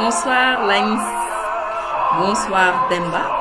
Bonsoir Laïs. Bonsoir Demba.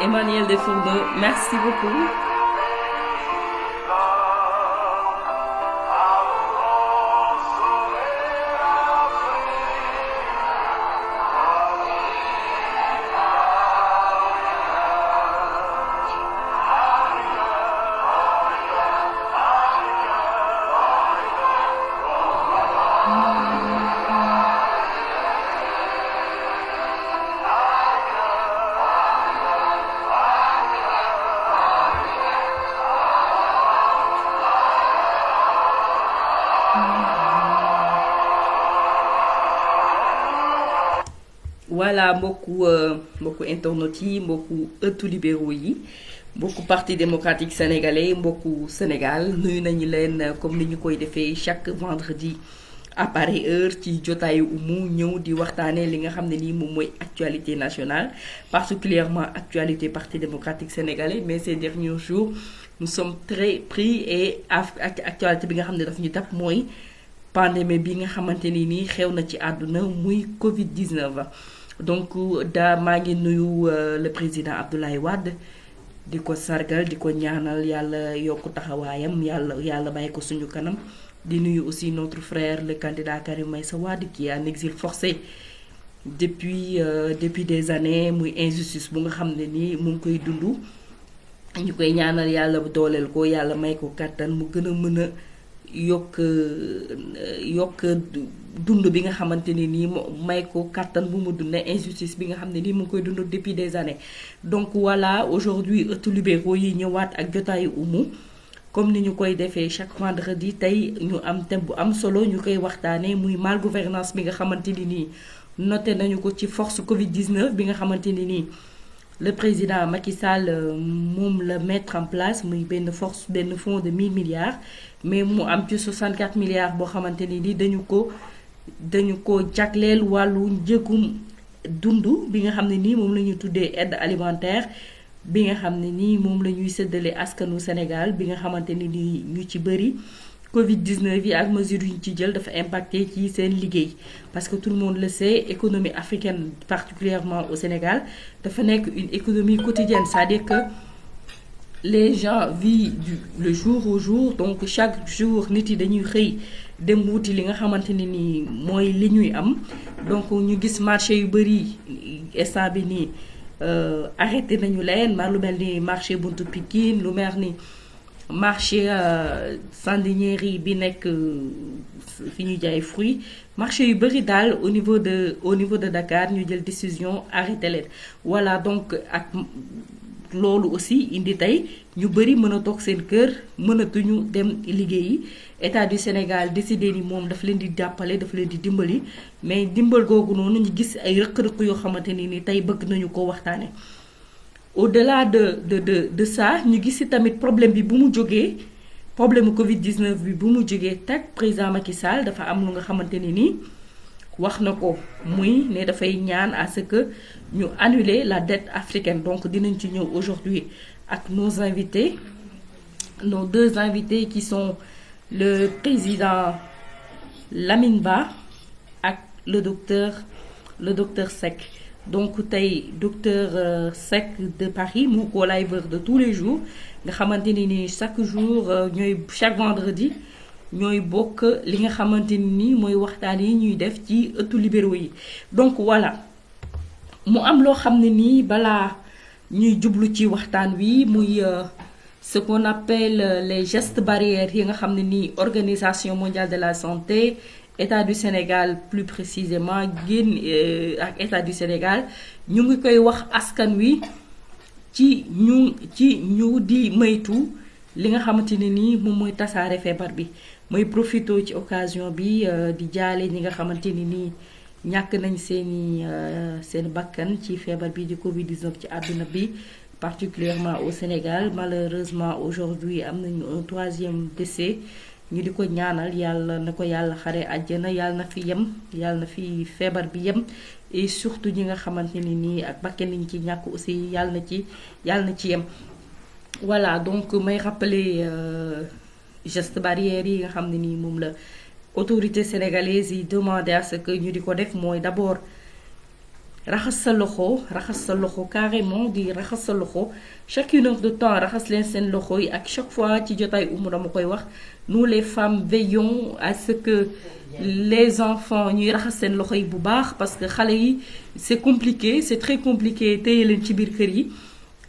Emmanuel Desfourneaux, merci beaucoup. Voilà mbokku internautes yi mbokku ëttu libéraux yi mbokku parti démocratique sénégalais mbokku Sénégal nuyu nañu leen comme ni ñu koy defee chaque vendredi à pareille heure ci jotaayu Oumou ñëw di waxtaanee li nga xam ne nii moom mooy actualité nationale particulièrement actualité parti démocratique sénégalais mais ces derniers jours nous sommes très pris et actualité bi nga xam ne daf ñu dab mooy pandémie bi nga xamante ni nii xew na ci àdduna muy Covid 19. donc maa ngi nuyu le président Abdoulaye Wade di ko sargal di ko ñaanal yàlla yokk taxawaayam yàlla bàyyi ko suñu kanam di nuyu aussi notre frère le candidat Karim Meïssa Wade qui est en exil forcé depuis des années muy injustice bu nga xam ne nii mu ngi koy dund ñu koy ñaanal yàlla dooleel ko yàlla may ko kàttan mu gën a mën a yokk dund bi nga xamante ni nii may ko kàttan bu mu dundee injustice bi nga xam ne nii mu ngi koy dund depuis des années. donc voilà aujourd'hui ëttu libéraux yi ñëwaat ak jotaayu Oumou comme ni ñu koy defee chaque vendredi tey ñu am thème bu am solo ñu koy waxtaanee muy mal gouvernance bi nga xamante ni nii noté nañu ko ci force Covid 19 bi nga xamante ni nii le président Macky Sall moom la mettre en place muy benn fonds de 1000 milliards mais mu am ci 64 milliards boo xamante ni nii dañu ko jagleel wàllu njëgum dund bi nga xam ne nii moom la ñu tuddee aide alimentaire bi nga xam ne nii moom la ñuy séddale askanu Sénégal bi nga xamante ni nii ñu ci bëri Covid-19 yi ak mesures yu ñu ci jël dafa impacté ci seen liggéey parce que tout le monde le sait, économie africaine particulièrement au Sénégal dafa nekk une économie quotidienne, c'est-à-dire que les gens vivent le jour au jour, donc chaque jour nit yi dañuy xëy dem wuti li nga xamante ne nii mooy li ñuy am. Donc ñu gis marché yu bëri instant bi nii arrêté nañu leen lu mel ni marché Buntu Pikine, lu mel ni marché Sandiniéry bi nekk fi ñuy jaay fruits, marché yu bëri daal au niveau de Dakar ñu jël décision arrêté leen. Voilà, donc ak loolu aussi indi tey ñu bëri mën a toog seen kër mënatuñu dem liggéeyi. État du Sénégal décidé ni moom daf leen di jàppale, daf leen di dimbali, mais dimbal googu noonu ñu gis ay rëq-rëq yoo xamante ni tey bëgg nañu ko waxtaane. Au-delà de ça ñu gis ci tamit problème bi bu mu jógee, problème Covid-19 bi bu mu jógee teg président Macky Sall dafa am lu nga xamante ni nii wax na ko, muy ne dafay ñaan à ce que ñu annuler la dette africaine. Donc dinañ ci ñëw aujourd'hui ak nos invités, nos deux invités qui sont le président Lamine Ba ak le docteur Seck. Donc tey docteur Seck de Paris mu co-liveur de tous les jours nga xamante ni chaque jour chaque vendredi ñooy bokk li nga xamante ni mooy waxtaan yi ñuy def ci ëttu libéraux yi. Donc voilà, mu am loo xam ne nii balaa ñuy jublu ci waxtaan wi muy ce qu'on appelle les gestes barrières yi nga xam ne nii Organisation mondiale de la santé, État du Sénégal plus précisément génn ak État du Sénégal ñu ngi koy wax askan wi ci ñu di moytu li nga xamante ne nii moom mooy tasaare feebar bi. Mooy profité ci occasion bi di jaale ñi nga xamante ni nii ñàkk nañ seen bakkan ci feebar bi di Covid-19 ci àdduna bi, particulièrement au Sénégal. Malheureusement aujourd'hui am nañu un 3e décès, ñu di ko ñaanal yàlla na ko yàlla xare àjjana, yàlla na fi yem, yàlla na fi feebar bi yem, et surtout ñi nga xamante ni nii ak bakkan niñ ci ñàkk aussi yàlla na ci yem. Voilà, donc may rappeler geste barrière yi nga xam ne nii moom la autorité sénégalaise yi demandé à ce que ñu di ko def, mooy d'abord raxas sa loxo carrément, di raxas sa loxo chaque une heure de temps, raxas leen seen loxo yi. Ak chaque fois ci jotaay dama koy wax, nous les femmes veillons à ce que les enfants ñuy raxas seen loxo yi bu baax, parce que xale yi c'est compliqué, c'est très compliqué téye leen ci biir kër yi,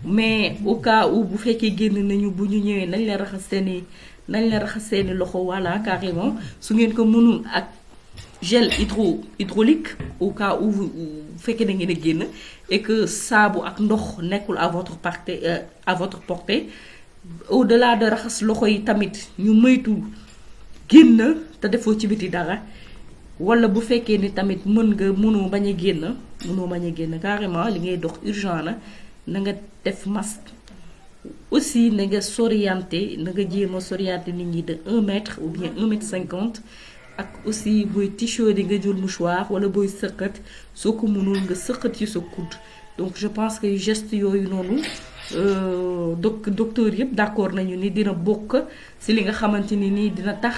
mais au cas où bu fekkee génn nañu bu ñu ñëwee nañ leen raxas seeni loxo. Voilà, carrément. Su ngeen ko mënul ak gel hydraulique au cas où bu fekkee da ngeen a génn et que saabu ak ndox nekkul à votre portée. Au-delà de raxas loxo yi tamit ñu moytu génn te defoo ci biti dara, wala bu fekkee ni tamit mënoo bañ a génn carrément, li ngay dox urgent na nga def masque. Aussi na nga jéem a s'orienter nit ñi de 1 mètre ou bien 1,50 m. Ak aussi booy t-shirt di nga jël mouchoir, wala booy sëqat soo ko mënul nga sëqat ci sa coude. Donc je pense que geste yooyu noonu docteur yëpp d'accord nañu ni dina bokk ci li nga xamante ni nii dina tax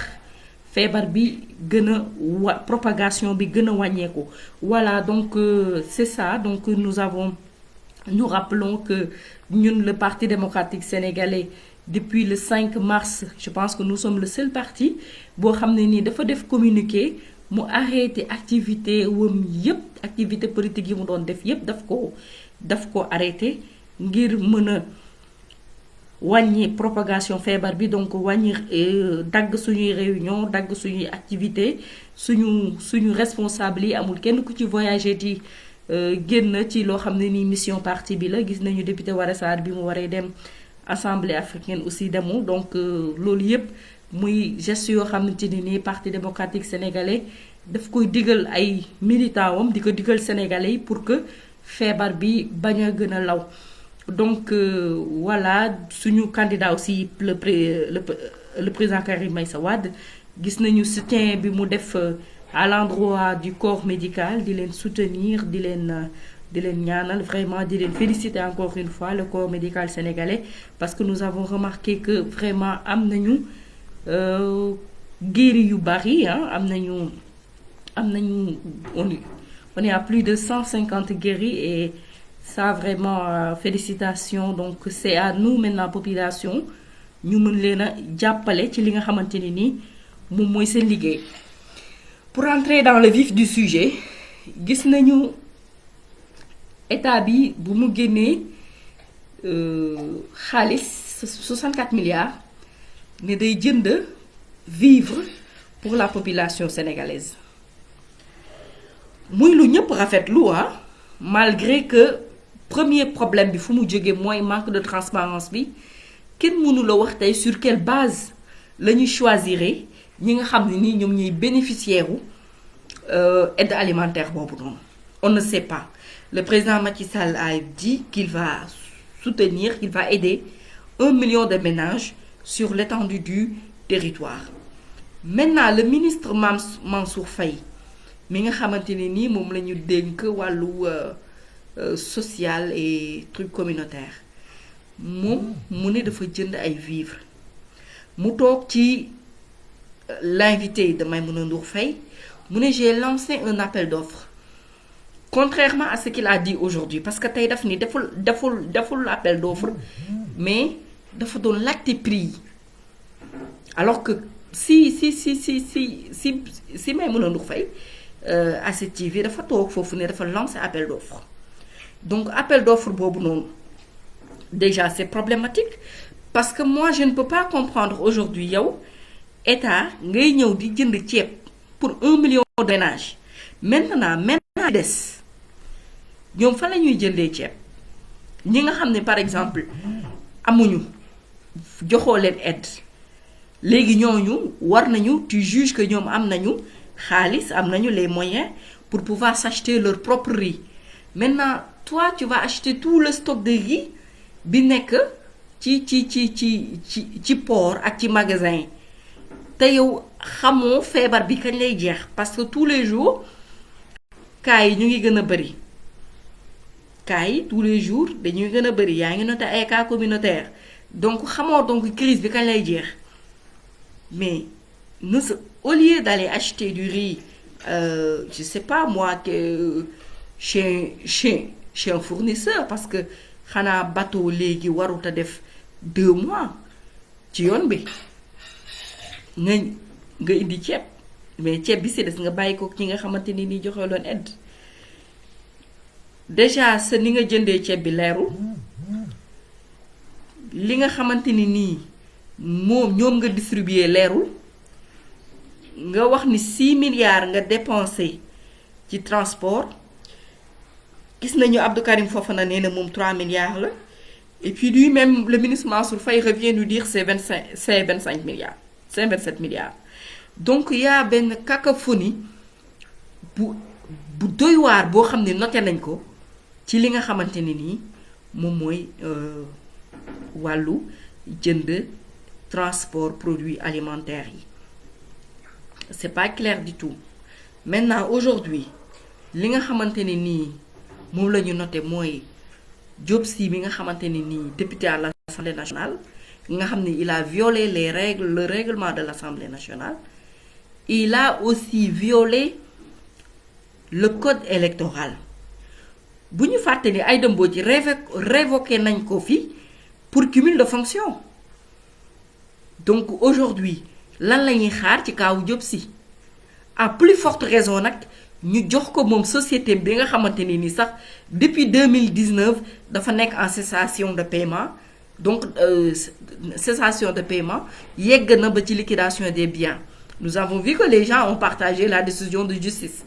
feebar bi gën a propagation bi gën a wàññeeku. Voilà, donc c'est ça. Donc nous rappelons que ñun, le Parti démocratique sénégalais, depuis le 5 mars, je pense que nous sommes le seul parti boo xam ne nii dafa def communiqué mu arrêté activité politique yi mu doon def yépp daf ko arrêté ngir mën a wàññi propagation feebar bi. Donc wàññi dagg suñuy réunion, dagg suñuy activité, suñu responsable yi amul kenn ku ci voyager di génn ci loo xam ne nii mission parti bi la. Gis nañu député Woré Sarr bi mu waree dem Assemblée africaine aussi demul. Donc loolu yépp muy geste yoo xamante ni nii Parti démocratique sénégalais daf koy digal ay militants wam, di ko digal sénégalais yi pour que feebar bi bañ a gën a law. Donc voilà, suñu candidat aussi le président Karim Meïssa Wade, gis nañu soutien bi mu def à l'endroit du corps médical, di leen soutenir, di leen ñaanal, vraiment di leen féliciter encore une fois le corps médical sénégalais, parce que nous avons remarqué que vraiment am nañu guéri yu bari am nañu on est à plus de 150 guéris et ça vraiment félicitations. Donc c'est à nous maintenant population ñu mën leen a jàppale ci li nga xamante ni nii moom mooy seen liggéey. Pour entrer dans le vif du sujet gis nañu état bi bu mu génnee xaalis 64 milliards ne day jënd vivre pour la population sénégalaise muy lu ñëpp rafetlu malgré que premier problème bi fu mu jógee mooy manque de transparence bi kenn mënu la wax tey sur quelle base la ñuy choisir ñi nga xam ne nii ñoom ñuy bénéficiaire aide alimentaire boobu noonu. On ne sait pas. Le président Macky Sall a dit qu'il va soutenir, qu'il va aider 1 million de ménages sur l'étendue du territoire. Maintenant le ministre Mansour Faye mi nga xamante ne nii moom la ñu dénk wàllu social et trucs communautaires moom mu ne dafa jënd ay vivres mu toog ci l'invité de Maïmouna Ndour Faye mu ne j'ai lancé un appel d'offres contrairement à ce qu'il a dit aujourd'hui parce que tey daf ni deful appel d'offres mais dafa doon laajte prix yi alors que si Maïmouna Ndour Faye à cette TV dafa toog foofu ne dafa lancer appel d'offres. Donc appel d'offres boobu noonu déjà c'est problématique parce que moi je ne peux pas comprendre aujourd'hui yow état ngay ñëw di jënd ceeb pour 1 million de ménages maintenant des ñoom fa la ñuy jëndee ceeb ñi nga xam ne par exemple amuñu joxoo leen aide léegi ñooñu war nañu tu juges que ñoom am nañu xaalis am nañu les moyens pour pouvoir s'acheter leur propre riz. Maintenant toi tu vas acheter tout le stock de riz bi nekk ci port ak ci magasin te yow xamoo feebar bi kañ lay jeex parce que tous les jours cas yi ñu ngi gën a bëri cas yi tous les jours dañuy gën a bëri yaa ngi noté ay cas communautaire donc xamoo donc crise bi kañ lay jeex mais au lieu d'aller acheter du riz je sais pas moi que chez un fournisseur parce que xanaa bateau léegi warut a def 2 mois ci yoon bi nga indi ceeb mais ceeb bi si des nga bàyyi ko ñi nga xamante ni nii joxe loon aide déjà sa ni nga jëndee ceeb bi leerul li nga xamante ni nii ñoom nga distribuer leerul nga wax ni 6 milliards nga dépensé ci transport gis nañu Abdou Karim Fofana nee na moom 3 milliards la et puis lui-même le ministre Mansour Faye revient nous dire c'est 25 milliards c'est 27 milliards donc il y a benn cacophonie bu doy waar boo xam ne noté nañ ko ci li nga xamante ne nii moom mooy wàllu jënd transport produits alimentaires yi c'est pas clair du tout. Maintenant aujourd'hui li nga xamante ne nii moom la ñu noté mooy Diop Sy bi nga xamante ne nii député à l'Assemblée nationale nga xam ne il a violé le règlement de l'Assemblée nationale. Il a aussi violé le code électoral bu ñu fàtte ni Aïda Mbodj révoqué nañ ko fi pour cumul de fonctions. Donc aujourd'hui lan la ñuy xaar ci kaawu Diop Sy à plus forte raison nag ñu jox ko moom société bi nga xamante ni sax depuis 2019 dafa nekk en cessation de paiement donc cessation de paiement yegg na ba ci liquidation des biens. Nous avons vu que les gens ont partagé la décision de justice.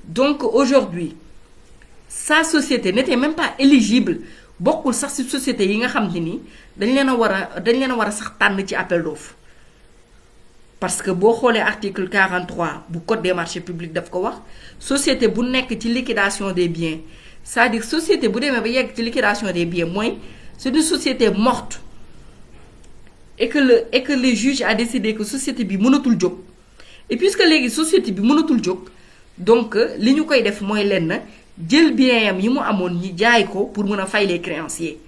Donc aujourd'hui sa société n'était même pas éligible bokkul sax ci société yi nga xam ni dañ leen a war a sax tànn ci appel d'offre parce que boo xoolee article 43 bu code des marchés publics daf ko wax société bu nekk ci liquidation des biens c'est-à-dire société bu demee ba yegg ci liquidation des biens mooy c'est une société morte et que le juge a décidé que société bi mënatul jóg et puisque léegi société bi mënatul jóg donc li ñu koy def mooy lenn jël bien yam yi mu amoon ñi jaay ko pour mën a fay les créanciers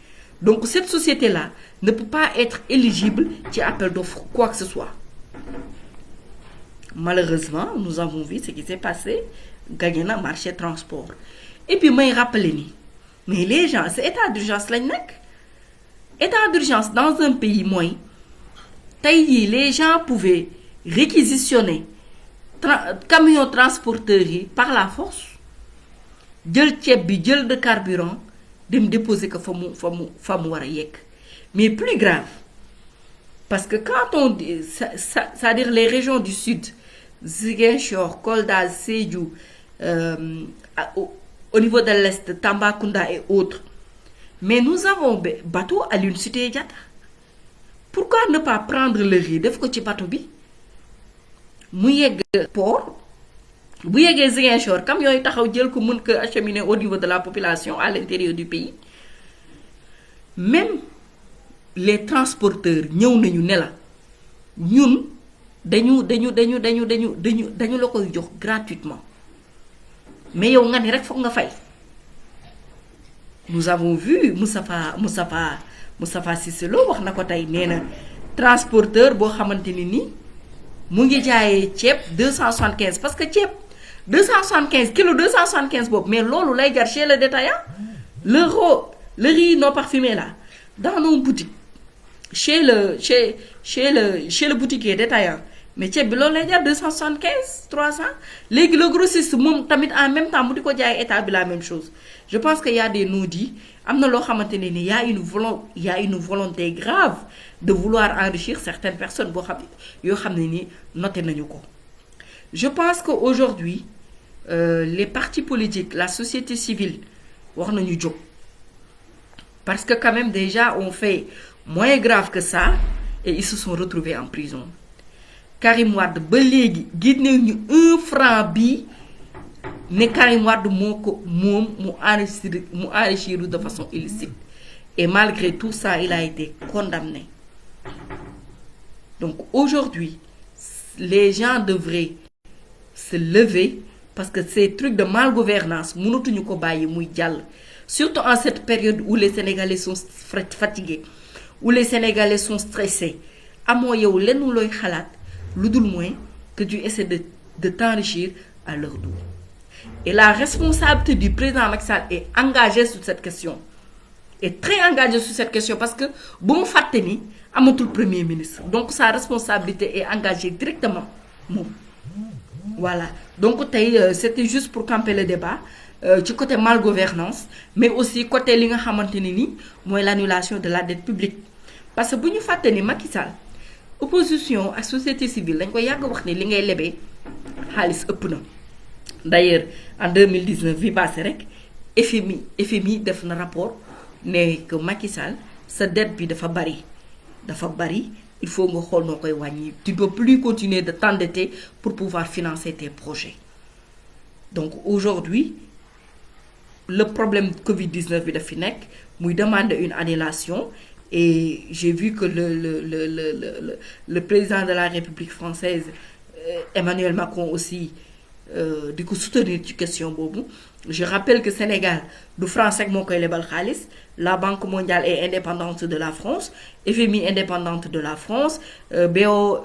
donc cette société là ne peut pas être éligible ci appel d'offre quoi que ce soit Malheureusement, nous avons vu ce qui s'est passé, gagné na marché transport. Et puis, moi, rappelez mais les gens, c'est état d'urgence lañ nekk. État d'urgence dans un pays mooy tey jii les gens pouvaient réquisitionner camion transporteurs yi par la force jël ceeb bi jël de carburant dem déposer ko fa mu war a yegg. Mais plus grave, parce que quand on dit c'est-à-dire les régions du sud, Ziguinchor, Kolda, Sédhiou, au niveau de l'est, Tambacounda et autres, mais nous avons bateau à l'Aline Sitoé Diatta. Pourquoi ne pas prendre le riz def ko ci bateau bi mu yegg port bu yeggee Ziguinchor camion yi taxaw jël ko mën ko acheminer au niveau de la population à l'intérieur du pays. Même les transporteurs ñëw nañu ne la ñun dañu la koy jox gratuitement mais yow nga ni rek foog nga fay. Nous avons vu Moustapha Cissé Lo wax na ko tey nee na transporteur boo xamante ni mu ngi jaayee ceeb 275 parce que ceeb 275 kilo 275 boobu mais loolu lay jar chez le détaillant le riz non parfumé là dans nos boutiques chez le boutiquier détaillant mais ceeb bi loolu lay jar 275 300 léegi le grossiste moom tamit en même temps mu di ko jaay état bi la même chose. Je pense qu'il y a des non-dits. Il y a une volonté grave de vouloir enrichir certaines personnes. Je pense qu'aujourd'hui, les partis politiques, la société civile, parce que quand même déjà on fait moins grave que ça et ils se sont retrouvés en prison. Karim Wade, guide un franc bi. Mais Karim Wade mu enrichir de façon illicite. Et malgré tout ça, il a été condamné. Donc aujourd'hui, les gens devraient se lever parce que ces trucs de malgouvernance, mënatuñu ko bàyyi muy jàll. Surtout en cette période où les Sénégalais sont fatigués, où les Sénégalais sont stressés. Amoo yow lenn looy xalaat lu dul mooy que tu essaies de t'enrichir à leur dos. Et la responsabilité du président Macky Sall est engagée sur cette question. Est très engagée sur cette question parce que bon fateni amatul premier ministre. Donc sa responsabilité est engagée directement. Voilà. Donc c'était juste pour camper le débat du côté malgouvernance, mais aussi côté li nga xamanteni ni moy l'annulation de la dette publique. Parce que buñu fateni Macky Sall opposition ak société civile dañ ko yag wax ni li ngay lebé xaliss ëpp na. D'ailleurs, en 2019, vi passé rek FMI def na rapport ne que Macky Sall sa dette bi dafa bari, il faut nga xol nokoy wañi. Tu ne peux plus continuer de t'endetter pour pouvoir financer tes projets. Donc aujourd'hui, le problème Covid-19 bi da fi nek, muy demander une annulation et j'ai vu que le président de la République française Emmanuel Macron aussi di ko soutenir ci question boobu. Je rappelle que Sénégal du France rek moo koy lebal xaalis. La Banque mondiale est indépendante de la France, FMI indépendante de la France, BO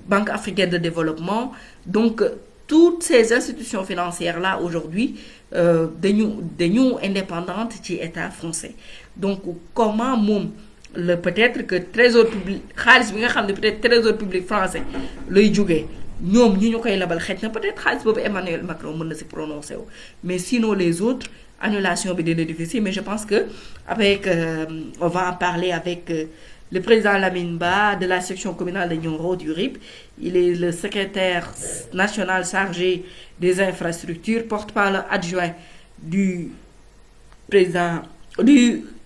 Banque africaine de développement. Donc toutes ces institutions financières là aujourd'hui dañu indépendantes ci état français. Donc comment moom peut-être que trésor public xaalis bi nga xam ne peut-être trésor public français lay jógee ñoom ñi ñu koy labal xëj na peut-être xaalis boobu Emmanuel Macron mën na si prononcé wu. Mais sinon les autres annulation bi dina difficile. Mais je pense que avec on va en parler avec le président Lamine Ba de la section communale de Nioro du RIP. Il est le secrétaire national chargé des infrastructures, porte-parole adjoint du président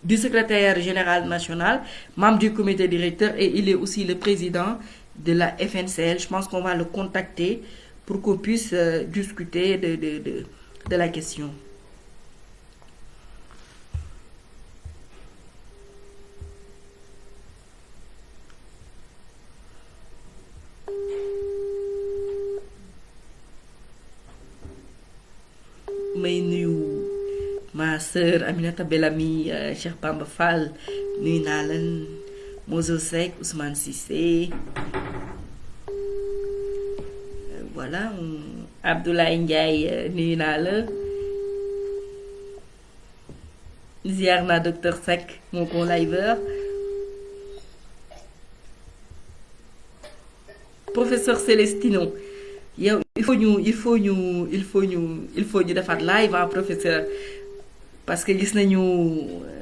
du secrétaire général national, membre du comité directeur, et il est aussi le président de la FNCL. Je pense qu'on va le contacter pour qu'on puisse discuter de la question. May nuyu ma sœur Aminata Bellamy, Cheikh Bamba Fall, nuyu naa leen Mozo Seck, Ousmane Cissé, voilà Abdoulaye Ndiaye nuyu naa la ziar naa docteur Seck mon co-liveur professeur Célestino yow il faut ñu defaat live professeur parce que gis nañu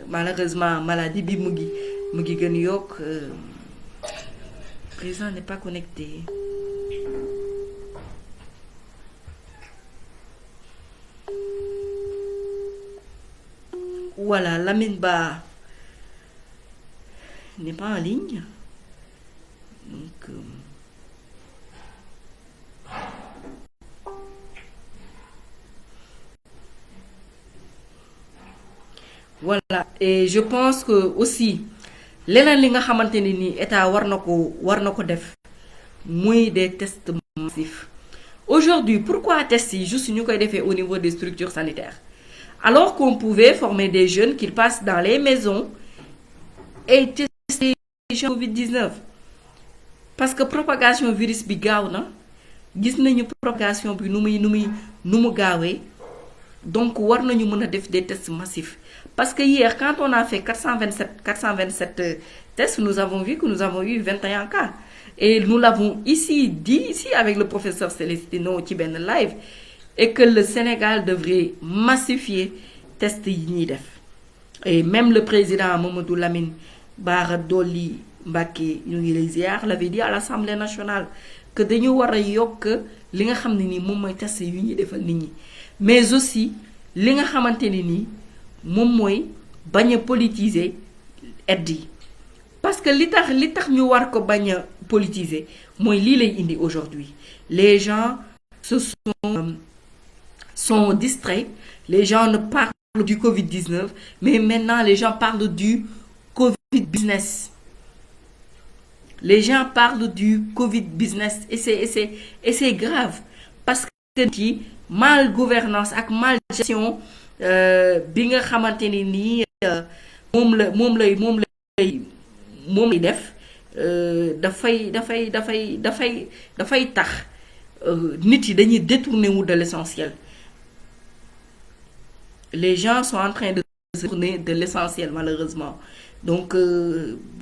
malheureusement maladie bi mu ngi gën yokk président n'est pas connecté. Voilà, Lamine Ba n'est pas en ligne. Donc, voilà. Et je pense que aussi, leneen li nga xamante ne nii état war na ko def muy des tests massifs. Aujourd'hui, pourquoi tests yi juste ñu koy defee au niveau des structures sanitaires? Alors qu'on pouvait former des jeunes qui passent dans les maisons et tester les gens Covid-19. Parce que propagation virus bi gaaw na gis nañu propagation bi nu mu gaawee donc war nañu mën a def des tests massifs. Parce que hier, quand on a fait 427 tests, nous avons vu que nous avons eu 21 cas. Et nous l'avons dit ici avec le professeur Célestino ci benn live, et que le Sénégal devrait massifier tests yi ñuy def. Et même le président Mamadou Lamine Bara Dolly Mbacké ñu ngi lay ziar l'avait dit à l'Assemblée nationale que dañu war a yokk li nga xam ne nii moom mooy test yu ñuy defal nit ñi, mais aussi li nga xamante ne nii moom mooy bañ a politiser aide yi. Parce que li tax ñu war ko bañ a politiser mooy lii lay indi aujourd'hui. Les gens sont distraits, les gens ne parlent du Covid-19, mais maintenant les gens parlent du Covid business. Les gens parlent du Covid business et c'est grave parce que ci mal gouvernance ak mal gestion bi nga xamante ni nii moom lay def dafay tax nit yi dañuy détourner wu de l'essentiel. Les gens sont en train de se détourner de l'essentiel malheureusement. Donc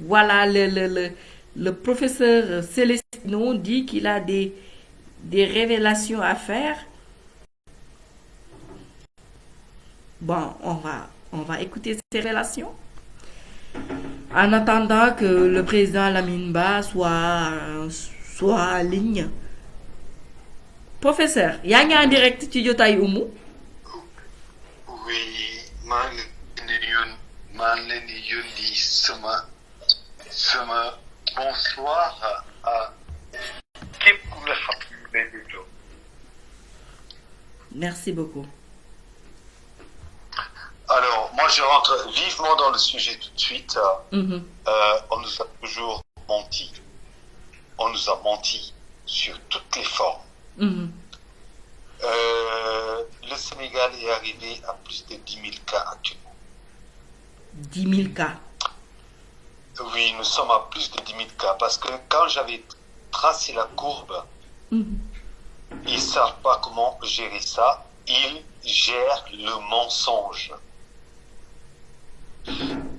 voilà, le professeur Célestino dit qu'il a des révélations à faire. Bon, on va écouter ces révélations en attendant que le président Lamine Ba soit en ligne. Professeur, yaa ngi en direct ci jotaay Oumou. Oui, maa ngi leen di yónni sama bonsoir à képp ku nga xam ne lay déglu. Merci beaucoup. Alors, moi, je rentre vivement dans le sujet tout de suite. On nous a toujours menti. On nous a menti sur toutes les formes. Le Sénégal est arrivé à plus de 10 000 cas actuellement. 10 000 cas. Oui, nous sommes à plus de 10 000 cas parce que quand j'avais tracé la courbe, ils ne savent pas comment gérer ça. Ils gèrent le mensonge.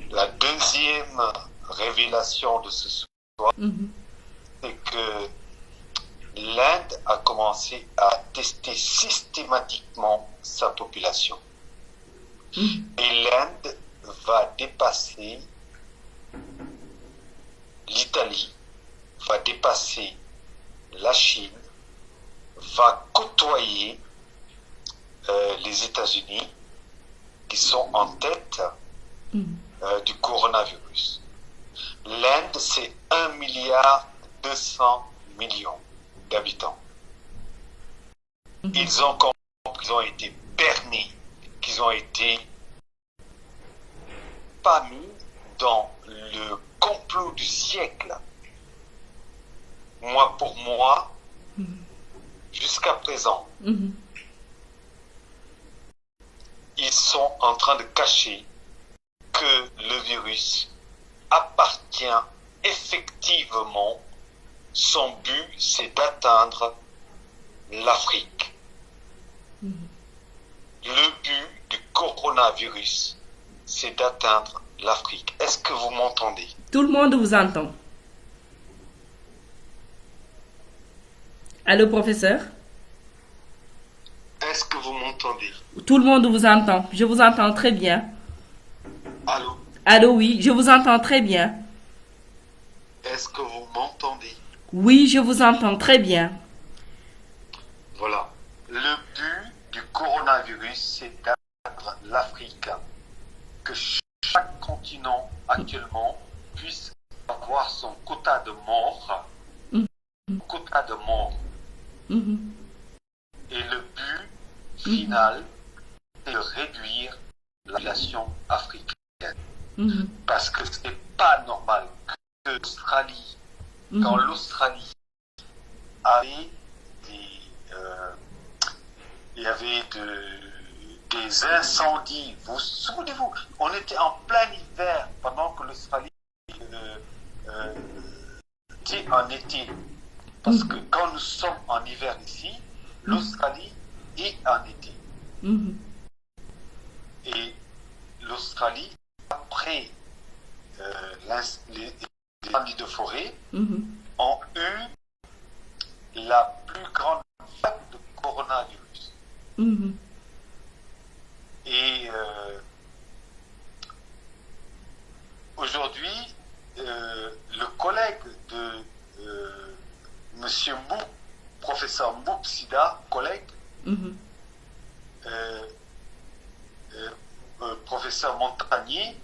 La deuxième révélation de ce soir, c'est que l'Inde a commencé à tester systématiquement sa population. Et l'Inde va dépasser l'Italie, va dépasser la Chine, va côtoyer les États-Unis qui sont en tête du coronavirus. L'Inde, c'est 1,2 milliard d'habitants. Ils ont compris qu'ils ont été bernés, qu'ils ont été pas mis dans le complot du siècle. Moi, pour moi, jusqu'à présent, ils sont en train de cacher que le virus appartient effectivement, son but, c'est d'atteindre l'Afrique. Le but du coronavirus, c'est d'atteindre l'Afrique. Est-ce que vous m'entendez? Tout le monde vous entend. Allô, professeur? Est-ce que vous m'entendez? Tout le monde vous entend. Je vous entends très bien. Allô? Allô, oui, je vous entends très bien. Est-ce que vous m'entendez? Oui, je vous entends très bien. Voilà. Le but du coronavirus, c'est d'atteindre l'Afrique. Que chaque continent actuellement puisse avoir son quota de morts. Quota de morts. Et le but final, c'est de réduire la population africaine. Parce que ce n'est pas normal que l'Australie, quand l'Australie avait il y avait des incendies. Vous souvenez-vous, on était en plein hiver pendant que l'Australie était en été. Parce que quand nous sommes en hiver ici, l'Australie est en été. Et l'Australie, après les incendies de forêt, ont eu la plus grande vague de coronavirus. Et aujourd'hui, le collègue de Monsieur Mboup, professeur Mboup Sida, collègue, professeur Montagnier,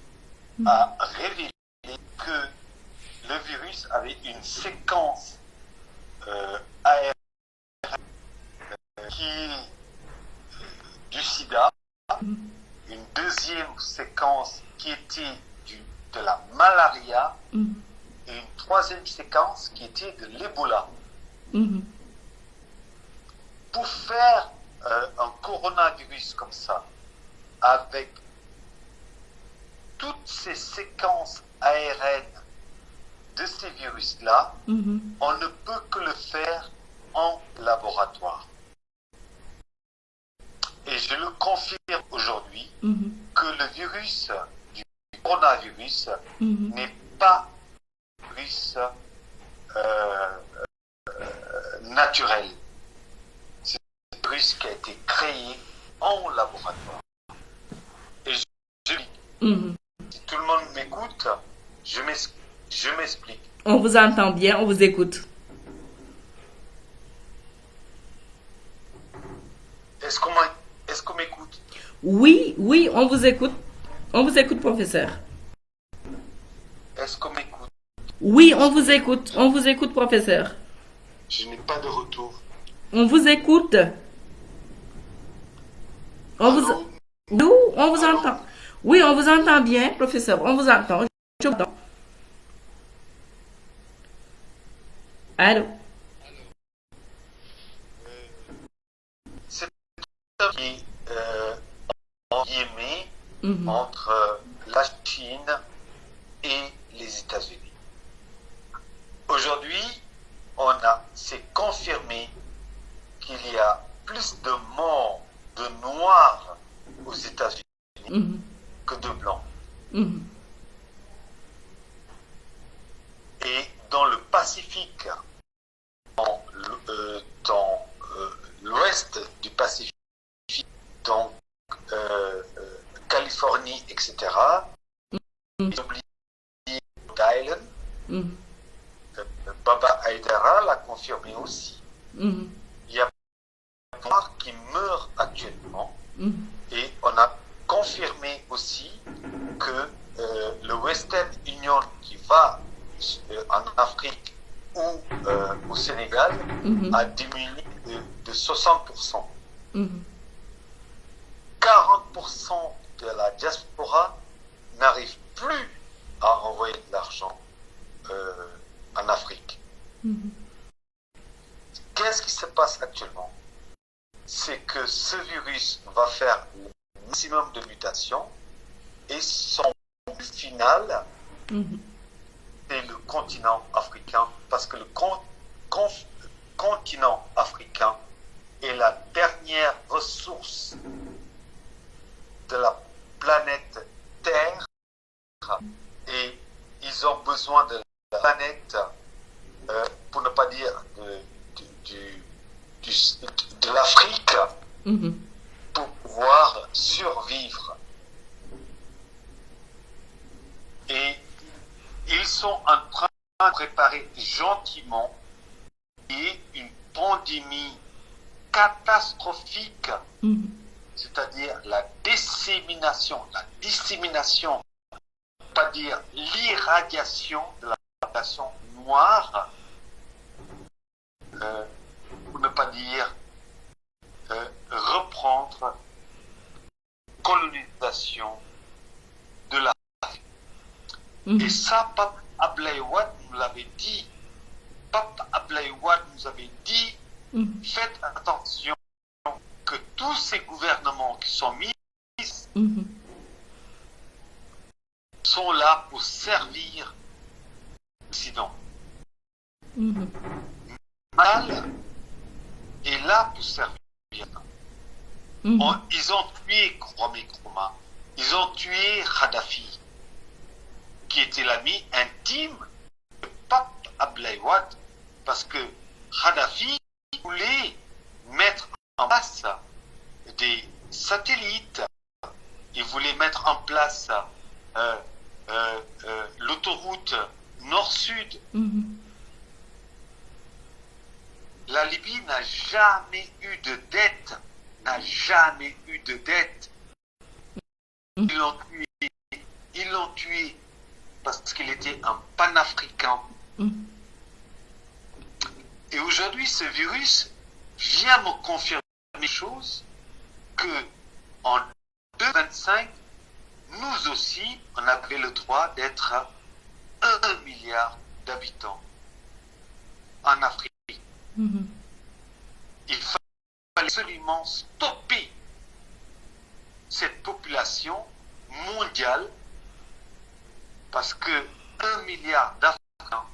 a révélé que le virus avait une séquence ARN qui est du sida, une deuxième séquence qui était de la malaria et une troisième séquence qui était de l'Ebola. Pour faire un coronavirus comme ça, avec toutes ces séquences ARN de ces virus-là, on ne peut que le faire en laboratoire. Et je le confirme aujourd'hui que le virus du coronavirus n'est pas un virus naturel. C'est un virus qui a été créé en laboratoire. Et si tout le monde m'écoute, je m'explique. On vous entend bien, on vous écoute. Est-ce qu'on m'écoute? Oui, oui, on vous écoute. On vous écoute, professeur. Est-ce qu'on m'écoute? Oui, on vous écoute, professeur. Je n'ai pas de retour. On vous écoute. Nous, on vous entend. Oui, on vous entend bien, professeur. On vous entend. Je vous entends. Allô? C'est un qui en guillemets entre la Chine et les États-Unis. Aujourd'hui, c'est confirmé qu'il y a plus de morts de Noirs aux États-Unis que de Blancs. Et dans le Pacifique, dans l'ouest du Pacifique, donc Californie, etc., ils oublient Rhode Island. Baba Haïdara l'a confirmé aussi. Il y a des Noirs qui meurent actuellement et on a confirmé aussi que le Western Union qui va en Afrique ou au Sénégal a diminué de 60%. 40% de la diaspora n'arrive plus à envoyer de l'argent en Afrique. Qu'est-ce qui se passe actuellement? C'est que ce virus va faire le maximum de mutations et son but final, c'est le continent africain, parce que le continent africain est la dernière ressource de la planète Terre et ils ont besoin de la planète, pour ne pas dire de l'Afrique, pour pouvoir survivre. Et ils sont en train de préparer gentiment une pandémie catastrophique, c'est-à-dire la dissémination, pas dire l'irradiation de la population noire, pour ne pas dire reprendre colonisation de la. Et ça, Pape Abdoulaye Wade nous l'avait dit. Pape Abdoulaye Wade nous avait dit, faites attention que tous ces gouvernements qui sont mis sont là pour servir l'Occident. Mal est là pour servir. Ils ont tué Kwame Nkrumah, ils ont tué Kadhafi, qui était l'ami intime de Pape Abdoulaye Wade, parce que Kadhafi voulait mettre en place des satellites, il voulait mettre en place l'autoroute nord-sud. La Libye n'a jamais eu de dette, Ils l'ont tué parce qu'il était un panafricain. Et aujourd'hui, ce virus vient me confirmer une chose, que en 2025, nous aussi, on avait le droit d'être 1 milliard d'habitants en Afrique. Il fallait absolument stopper cette population mondiale, parce que 1 milliard d'Africains,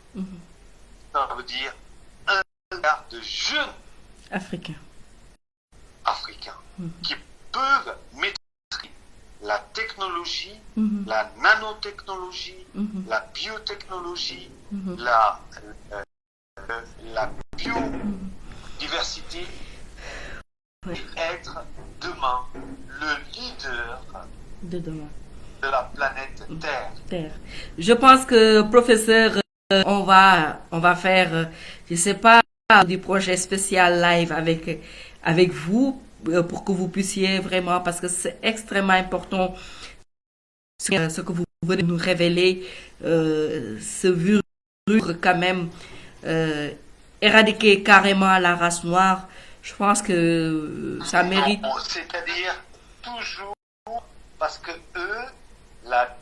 ça veut dire 1 milliard de jeunes africains qui peuvent maîtriser la technologie, la nanotechnologie, la biotechnologie, la biodiversité, et être demain le leader de demain de la planète Terre. Je pense que, professeur, on va faire, je sais pas, des projets spéciaux live avec vous, pour que vous puissiez vraiment, parce que c'est extrêmement important ce que vous venez de nous révéler, ce virus quand même éradiquer carrément la race noire. Je pense que ça mérite. C'est-à-dire toujours, parce que eux, la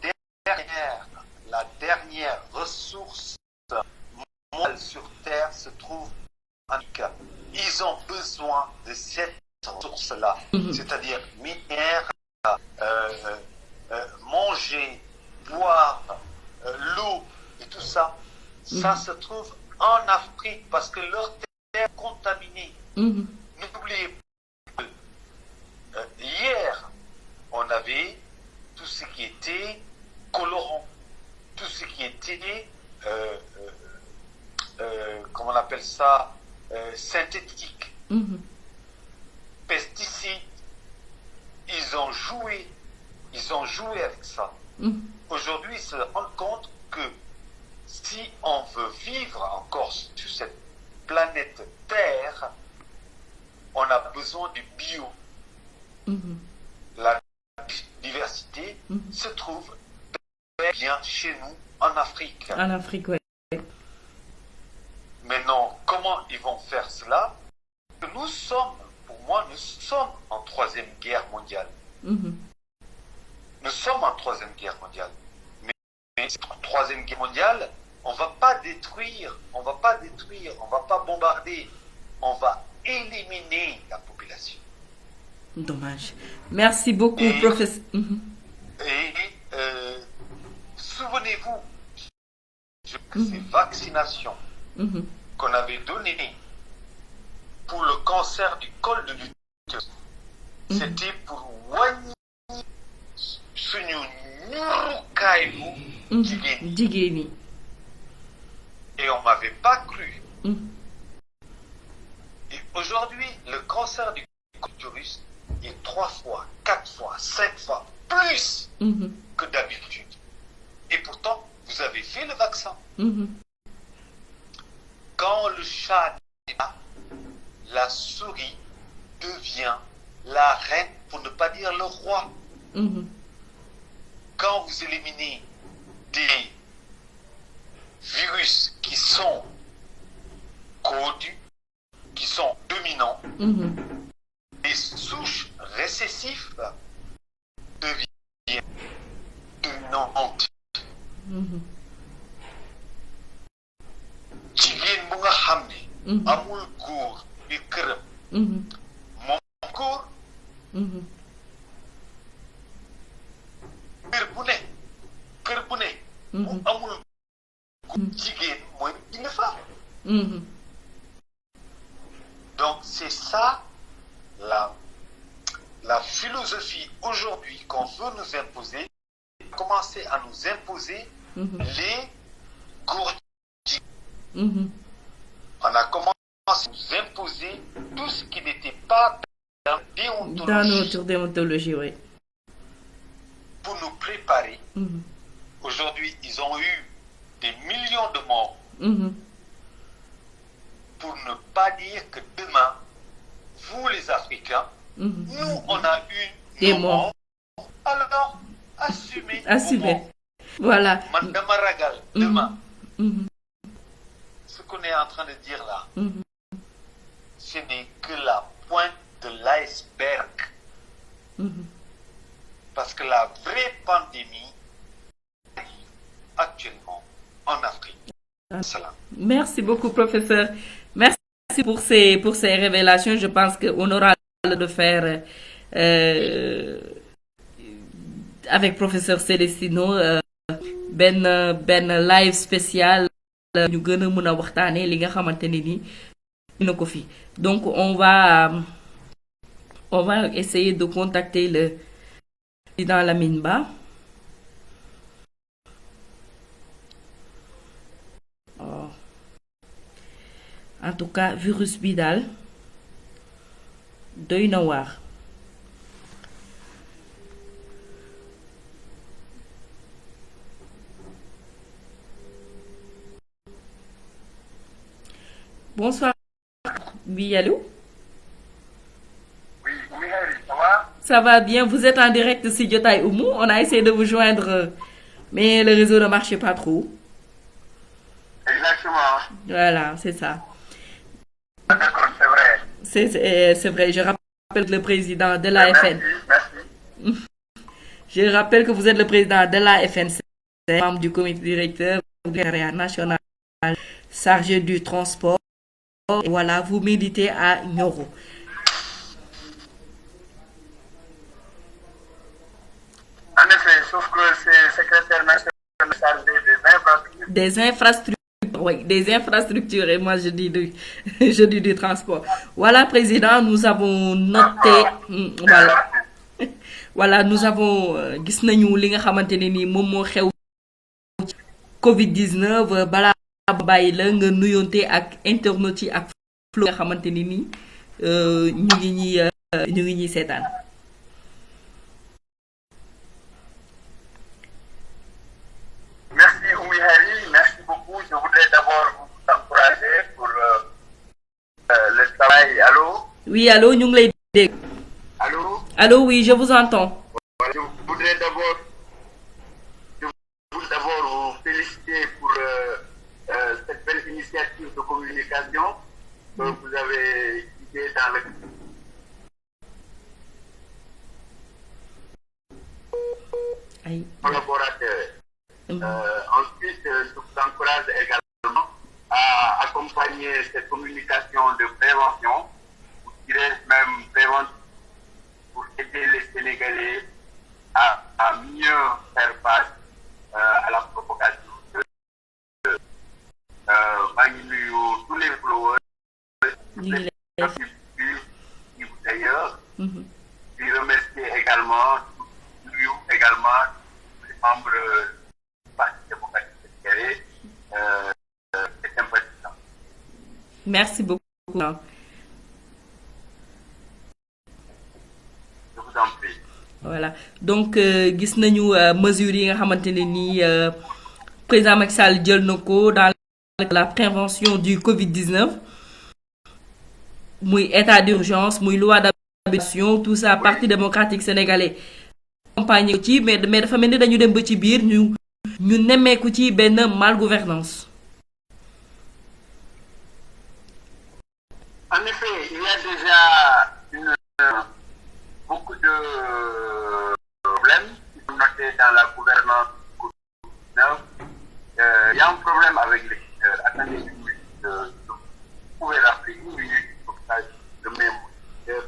dernière ressource mondiale sur Terre se trouve en Afrique. Ils ont besoin de cette ressource-là, c'est-à-dire minière, manger, boire, l'eau et tout ça. Ça se trouve en Afrique parce que leur terre est contaminée. N'oubliez pas que hier, on avait tout ce qui était colorant, tout ce qui était, comment on appelle ça, synthétique, pesticides. Ils ont joué avec ça. Aujourd'hui, ils se rendent compte que si on veut vivre encore sur cette planète Terre, on a besoin du bio. La diversité se trouve bien chez nous en Afrique. En Afrique, oui. Maintenant, comment ils vont faire cela? Nous sommes en 3e guerre mondiale. Nous sommes en 3e guerre mondiale. Mais en 3e guerre mondiale, on ne va pas détruire, on ne va pas bombarder, on va éliminer la population. Dommage. Merci beaucoup, professeur. Souvenez-vous que ces vaccinations qu'on avait données pour le cancer du col de l'utérus. C'était pour wàññi suñu ñurukaayu jigéen ñi. Et on m'avait pas cru. Et aujourd'hui, le cancer du col de l'utérus est 3 fois, 4 fois, 5 fois plus que d'habitude. Et pourtant, vous avez fait le vaccin. Quand le chat est là, la souris devient la reine, pour ne pas dire le roi. Quand vous éliminez des virus qui sont codus, qui sont dominants, les souches récessives deviennent dominantes. Jigéen bu nga xam ne amul góor bi këram moom góor kër bu ne bu amul jigéen mooy dina fa. Donc c'est ça la philosophie aujourd'hui qu'on veut nous imposer, commencer à nous imposer les gourdes. On a commencé à nous imposer tout ce qui n'était pas dans notre déontologie, oui. Pour nous préparer. Aujourd'hui, ils ont eu des millions de morts. Pour ne pas dire que demain, vous les Africains, nous, on a eu des nos morts. Alors, assumez. Voilà. Mandama Ragal, demain. Ce qu'on est en train de dire là, ce n'est que la pointe de l'iceberg. Parce que la vraie pandémie arrive actuellement en Afrique. Salam. Merci beaucoup, professeur. Merci pour ces révélations. Je pense qu'on aura le de faire avec professeur Celestino ben live spécial ñu gën a mën a waxtaanee li nga xamante ne ni dina ko fi. Donc on va essayer de contacter le président Lamine Ba. En tout cas virus bi daal doy na waar. Bonsoir. Oui, allô? Oui, ça va? Ça va bien. Vous êtes en direct sur Jotaay Oumou. On a essayé de vous joindre, mais le réseau ne marchait pas trop. Exactement. Voilà, c'est ça. D'accord, c'est vrai. C'est vrai. Je rappelle que le président de l'AFN. Merci. Je rappelle que vous êtes le président de l'AFNC, membre du comité directeur du secrétariat national chargé du transport. Et voilà, vous militez à Nioro. En effet, sauf que c'est secrétaire national chargé des infrastructures. Oui, des infrastructures, et moi je dis du transport. Voilà, président, nous avons noté, voilà, nous avons gis nañu li nga xamantene ni mom mo xew Covid-19 bala bàyyi la nga nuyonté ak internautes yi ak flo nga xamantene ni ñu ngi ñi sétane. Merci Oumihari, merci beaucoup. Je voudrais d'abord vous encourager pour le travail. Allô? Oui, allô, ñu ngi lay dégg. Allô? Allô, oui, je vous entends. Je voudrais d'abord vous féliciter pour cette belle initiative de communication que vous avez guidée dans le collaborateur. Ensuite, je vous encourage également à accompagner cette communication de prévention, ou dirais-je même prévention, pour aider les Sénégalais à mieux faire face à la propagation de tous les followers, merci d'ailleurs. Je remercie également les membres du Parti démocratique sénégalais et sympathisants. Merci beaucoup. Je vous en prie. Voilà donc gis nañu mesures yi nga xamante ne nii président Macky Sall jël na ko dans la prévention du Covid-19 muy état d'urgence muy loi d'habilitation tout ça Parti démocratique sénégalais accompagné ci mais dafa mel ni dañu dem ba ci biir ñu nemmeeku ci benn malgouvernance. En effet, il y a déjà beaucoup de problèmes qui sont notés dans la gouvernance du Covid-19. Il y a un problème avec les secteurs. Attendez une minute, vous pouvez rappeler une minute comme ça, je mets mon secteur.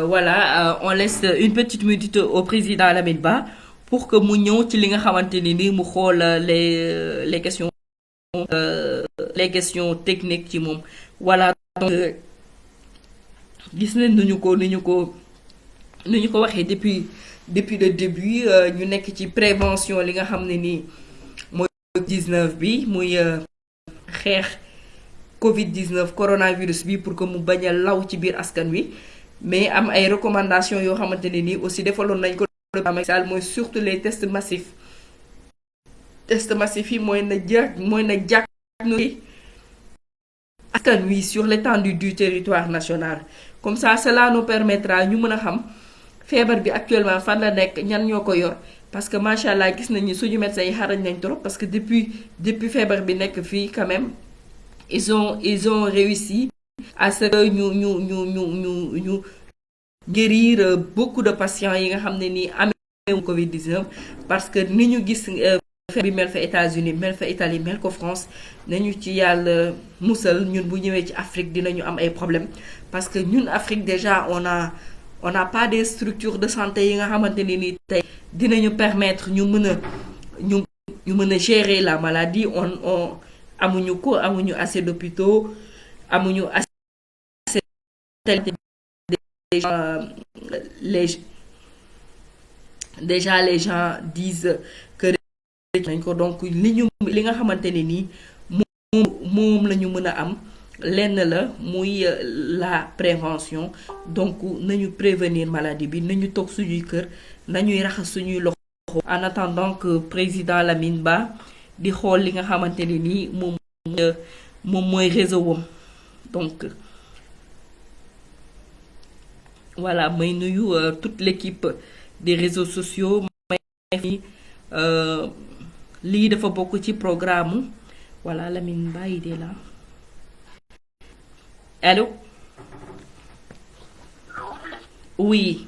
Voilà, on laisse une petite minute au président Lamine Ba pour que mu ñëw ci li nga xamante ni ni mu xool les techniques ci moom voilà donc gis nañ ni ñu ko waxee depuis le début ñu nekk ci prévention li nga xam ne nii mooy 19 bi muy xeex Covid-19 coronavirus bi pour que mu bañ a law ci biir askan wi mais am ay recommandations yoo xamante ne nii aussi defaloon nañ ko Macky Sall mooy surtout les tests massifs yi mooy na jàkk askan wi sur l'étendue du territoire national comme ça cela nous permettra ñu mën a xam feebar bi actuellement fan la nekk ñan ñoo ko yor parce que macha allah gis nañu suñu médecins yi xarañ nañ trop parce que depuis feebar bi nekk fii quand même ils ont réussi à ce que ñu guérir beaucoup de patients yi nga xam ne nii amee Covid-19 parce que ni ñu gis feebar bi mel fa États-Unis mel fa Italie mel ko France nañu ci yàlla musal ñun bu ñëwee ci Afrique dinañu am ay problèmes parce que ñun Afrique déjà on n'a pas des structures de santé yi nga xamante ne nii tey dinañu permettre ñu mën a gérer la maladie on amuñu assez d'hôpitaux amuñu assez déjà les gens disent que nañ ko donc li nga xamante ne nii moom la ñu mën a am lenn la muy la prévention donc nañu prévenir maladie bi nañu toog suñuy kër nañuy raxas suñuy loxo en attendant que président Lamine Ba di xool li nga xamante ne nii moom mooy réseau wam donc voilà may nuyu toute l'équipe des réseaux sociaux may lii dafa bokk ci programme voilà Lamine Ba il est là allô oui.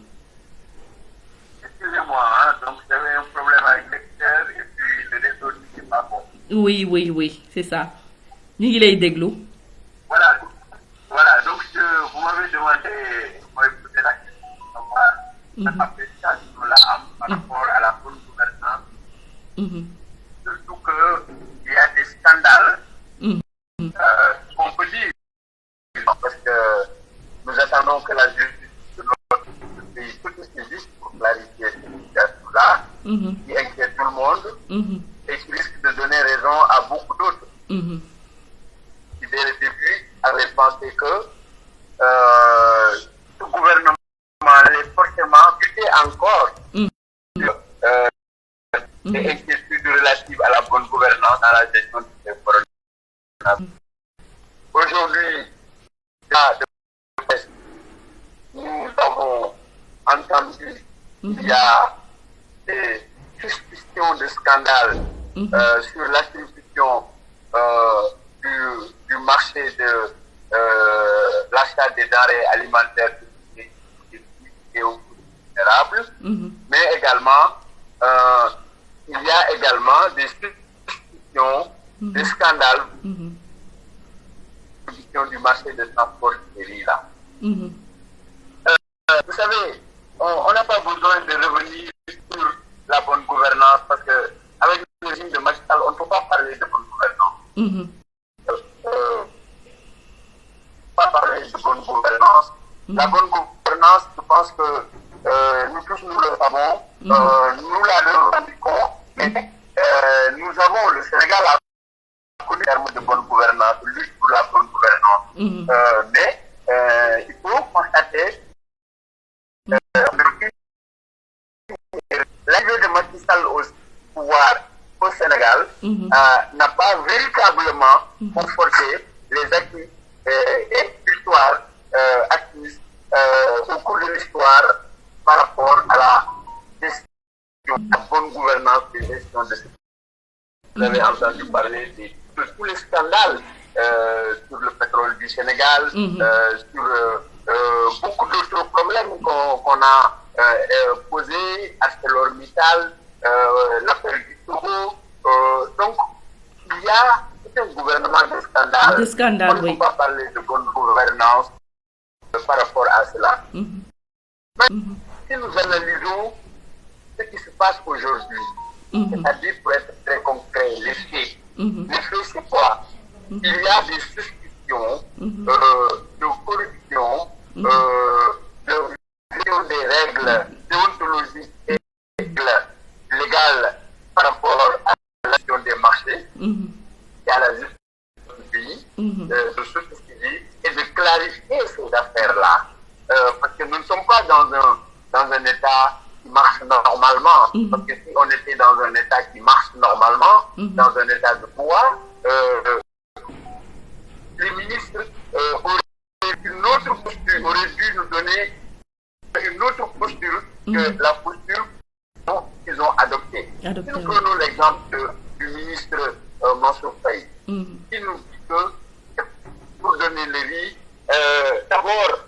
Excusez-moi, donc j'avais un problème avec l'extérieur et puis le réseau n'était pas bon. Oui, c'est ça. ñu ngi lay déglu. Voilà, donc vous m'avez demandé, moi je posais la question de savoir la appréciation là par rapport à la bonne gouvernance. Surtout qu'il y a des scandales qu'on peut dire. Parce que nous attendons que la justice de notre pays se saisisse pour clarifier cette situation-là, qui inquiète tout le monde et qui risque de donner raison à beaucoup d'autres. Qui dès le début avaient pensé que ce gouvernement allait forcément lutter encore sur les inquiétudes relatives à la bonne gouvernance dans la gestion du coronavirus. Aujourd'hui, nous avons entendu qu'il y a des suspicions de scandale sur l'attribution du marché de l'achat des denrées alimentaires et aux vulnérables, mais également il y a également des suspicions de scandales du marché de transport des riz là. Vous savez, on n'a pas besoin de revenir sur la bonne gouvernance parce que avec le régime de Macky Sall, on ne peut pas parler de bonne gouvernance. La bonne gouvernance, je pense que nous tous nous le savons, nous la revendiquons, mais nous avons, le Sénégal a connu terme de bonne gouvernance, lutte pour la bonne gouvernance. Mais il faut constater l'arrivée de Macky Sall au pouvoir au Sénégal n'a pas véritablement conforté les acquis et l'histoire acquise au cours de l'histoire par rapport à la gestion, la bonne gouvernance des gestions de ce pays. Vous avez entendu parler de tous les scandales sur le pétrole du Sénégal, sur beaucoup d'autres problèmes qu'on a posés, ArcelorMittal, l'affaire du Togo. Donc, il y a un gouvernement de scandale. De scandale, on ne peut pas parler de bonne gouvernance par rapport à cela. Mais si nous analysons ce qui se passe aujourd'hui, c'est-à-dire pour être très concret, les faits. Les faits, c'est quoi? Il y a des suspicions de corruption, de violation des règles déontologiques et règles légales par rapport à la gestion des marchés et à la justice du pays, de société civile, et de clarifier ces affaires-là. Parce que nous ne sommes pas dans un État qui marche normalement. Parce que si on était dans un État qui marche normalement, dans un État de pouvoir, les ministres auraient une autre posture, auraient dû nous donner une autre posture que la posture qu'ils ont adoptée. Si nous prenons l'exemple du ministre Mansour Faye, qui nous dit que, pour donner le riz, d'abord,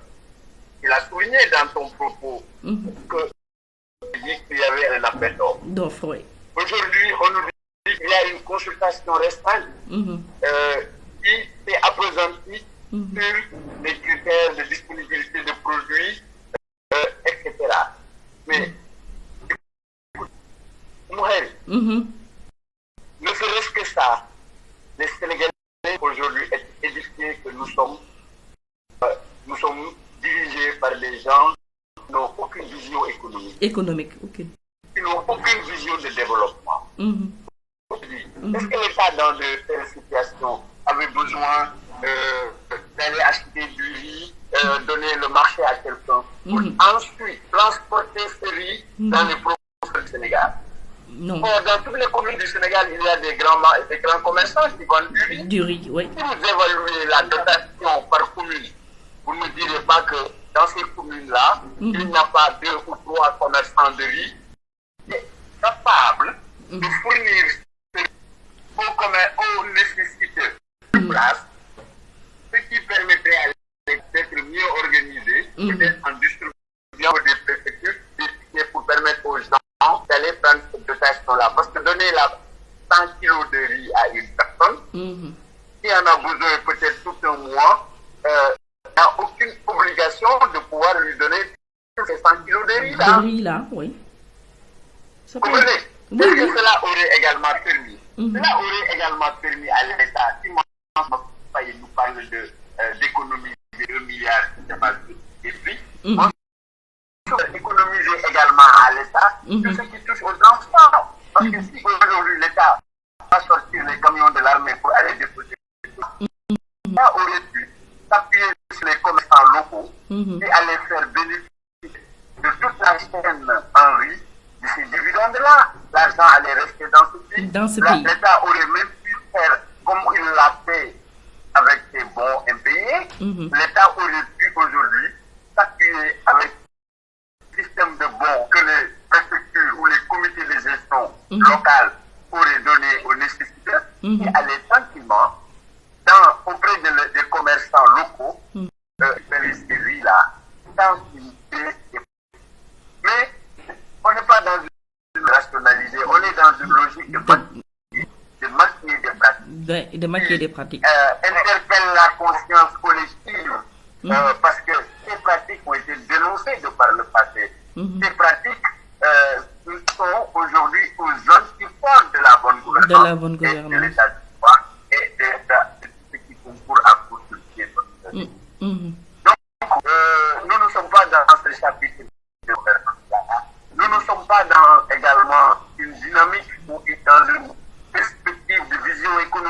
il a souligné dans son propos que qu'il y avait un appel d'offres. Oui. Aujourd'hui, on nous dit qu'il y a une consultation restreinte qui est appesantie sur les critères de disponibilité de produits, etc. Mais, Mouhel, ne serait-ce que ça, les Sénégalais aujourd'hui est édifiés que nous sommes dirigés par des gens qui n'ont aucune vision économique. Aucune. Qui n'ont aucune vision de développement. Est-ce que l'État, dans de telles situations, avait besoin d'aller acheter du riz, donner le marché à quelqu'un, pour ensuite transporter ce riz dans les provinces du Sénégal? Non. Dans toutes les communes du Sénégal, il y a des grands commerçants qui vendent du riz. Du riz, oui. Si vous évaluez la dotation par commune, vous ne direz pas que dans ces communes-là, il n'y a pas 2 ou 3 commerçants de riz capables de fournir aux nécessités de place, ce qui permettrait à d'être mieux organisé, peut-être en distribuant des préfectures pour permettre aux gens d'aller prendre cette dotation-là. Parce que donner 100 kilos de riz à une personne, qui en a besoin peut-être tout un mois, n'a aucune obligation de pouvoir lui donner ces 100 kilos de riz-là. De riz-là, oui. Vous comprenez? Est-ce que cela aurait également permis? Cela aurait également permis à l'État, si il nous parle d'économiser 2 milliards de prix, économiser également à l'État tout ce qui touche au transport. Parce que si aujourd'hui l'État va sortir les camions de l'armée pour aller déposer, l'État aurait pu s'appuyer sur les commerçants locaux et aller faire bénéficier de toute la chaîne en riz de ces dividendes-là. L'argent allait rester dans ce pays. L'État aurait même pu faire comme il l'a fait avec ses bons impayés. L'État aurait pu aujourd'hui s'appuyer avec le système de bons que les préfectures ou les comités de gestion locales auraient donné aux nécessiteurs et aller tranquillement auprès des commerçants locaux faire ces riz-là sans limiter. Mais on n'est pas dans une rationalisée, on est dans une logique de maquiller des pratiques. Interpelle la conscience collective parce que ces pratiques ont été dénoncées de par le passé. Ces pratiques sont aujourd'hui aux antipodes de la bonne gouvernance, et de l'état du droit et de ce qui concourt à construire. Donc, nous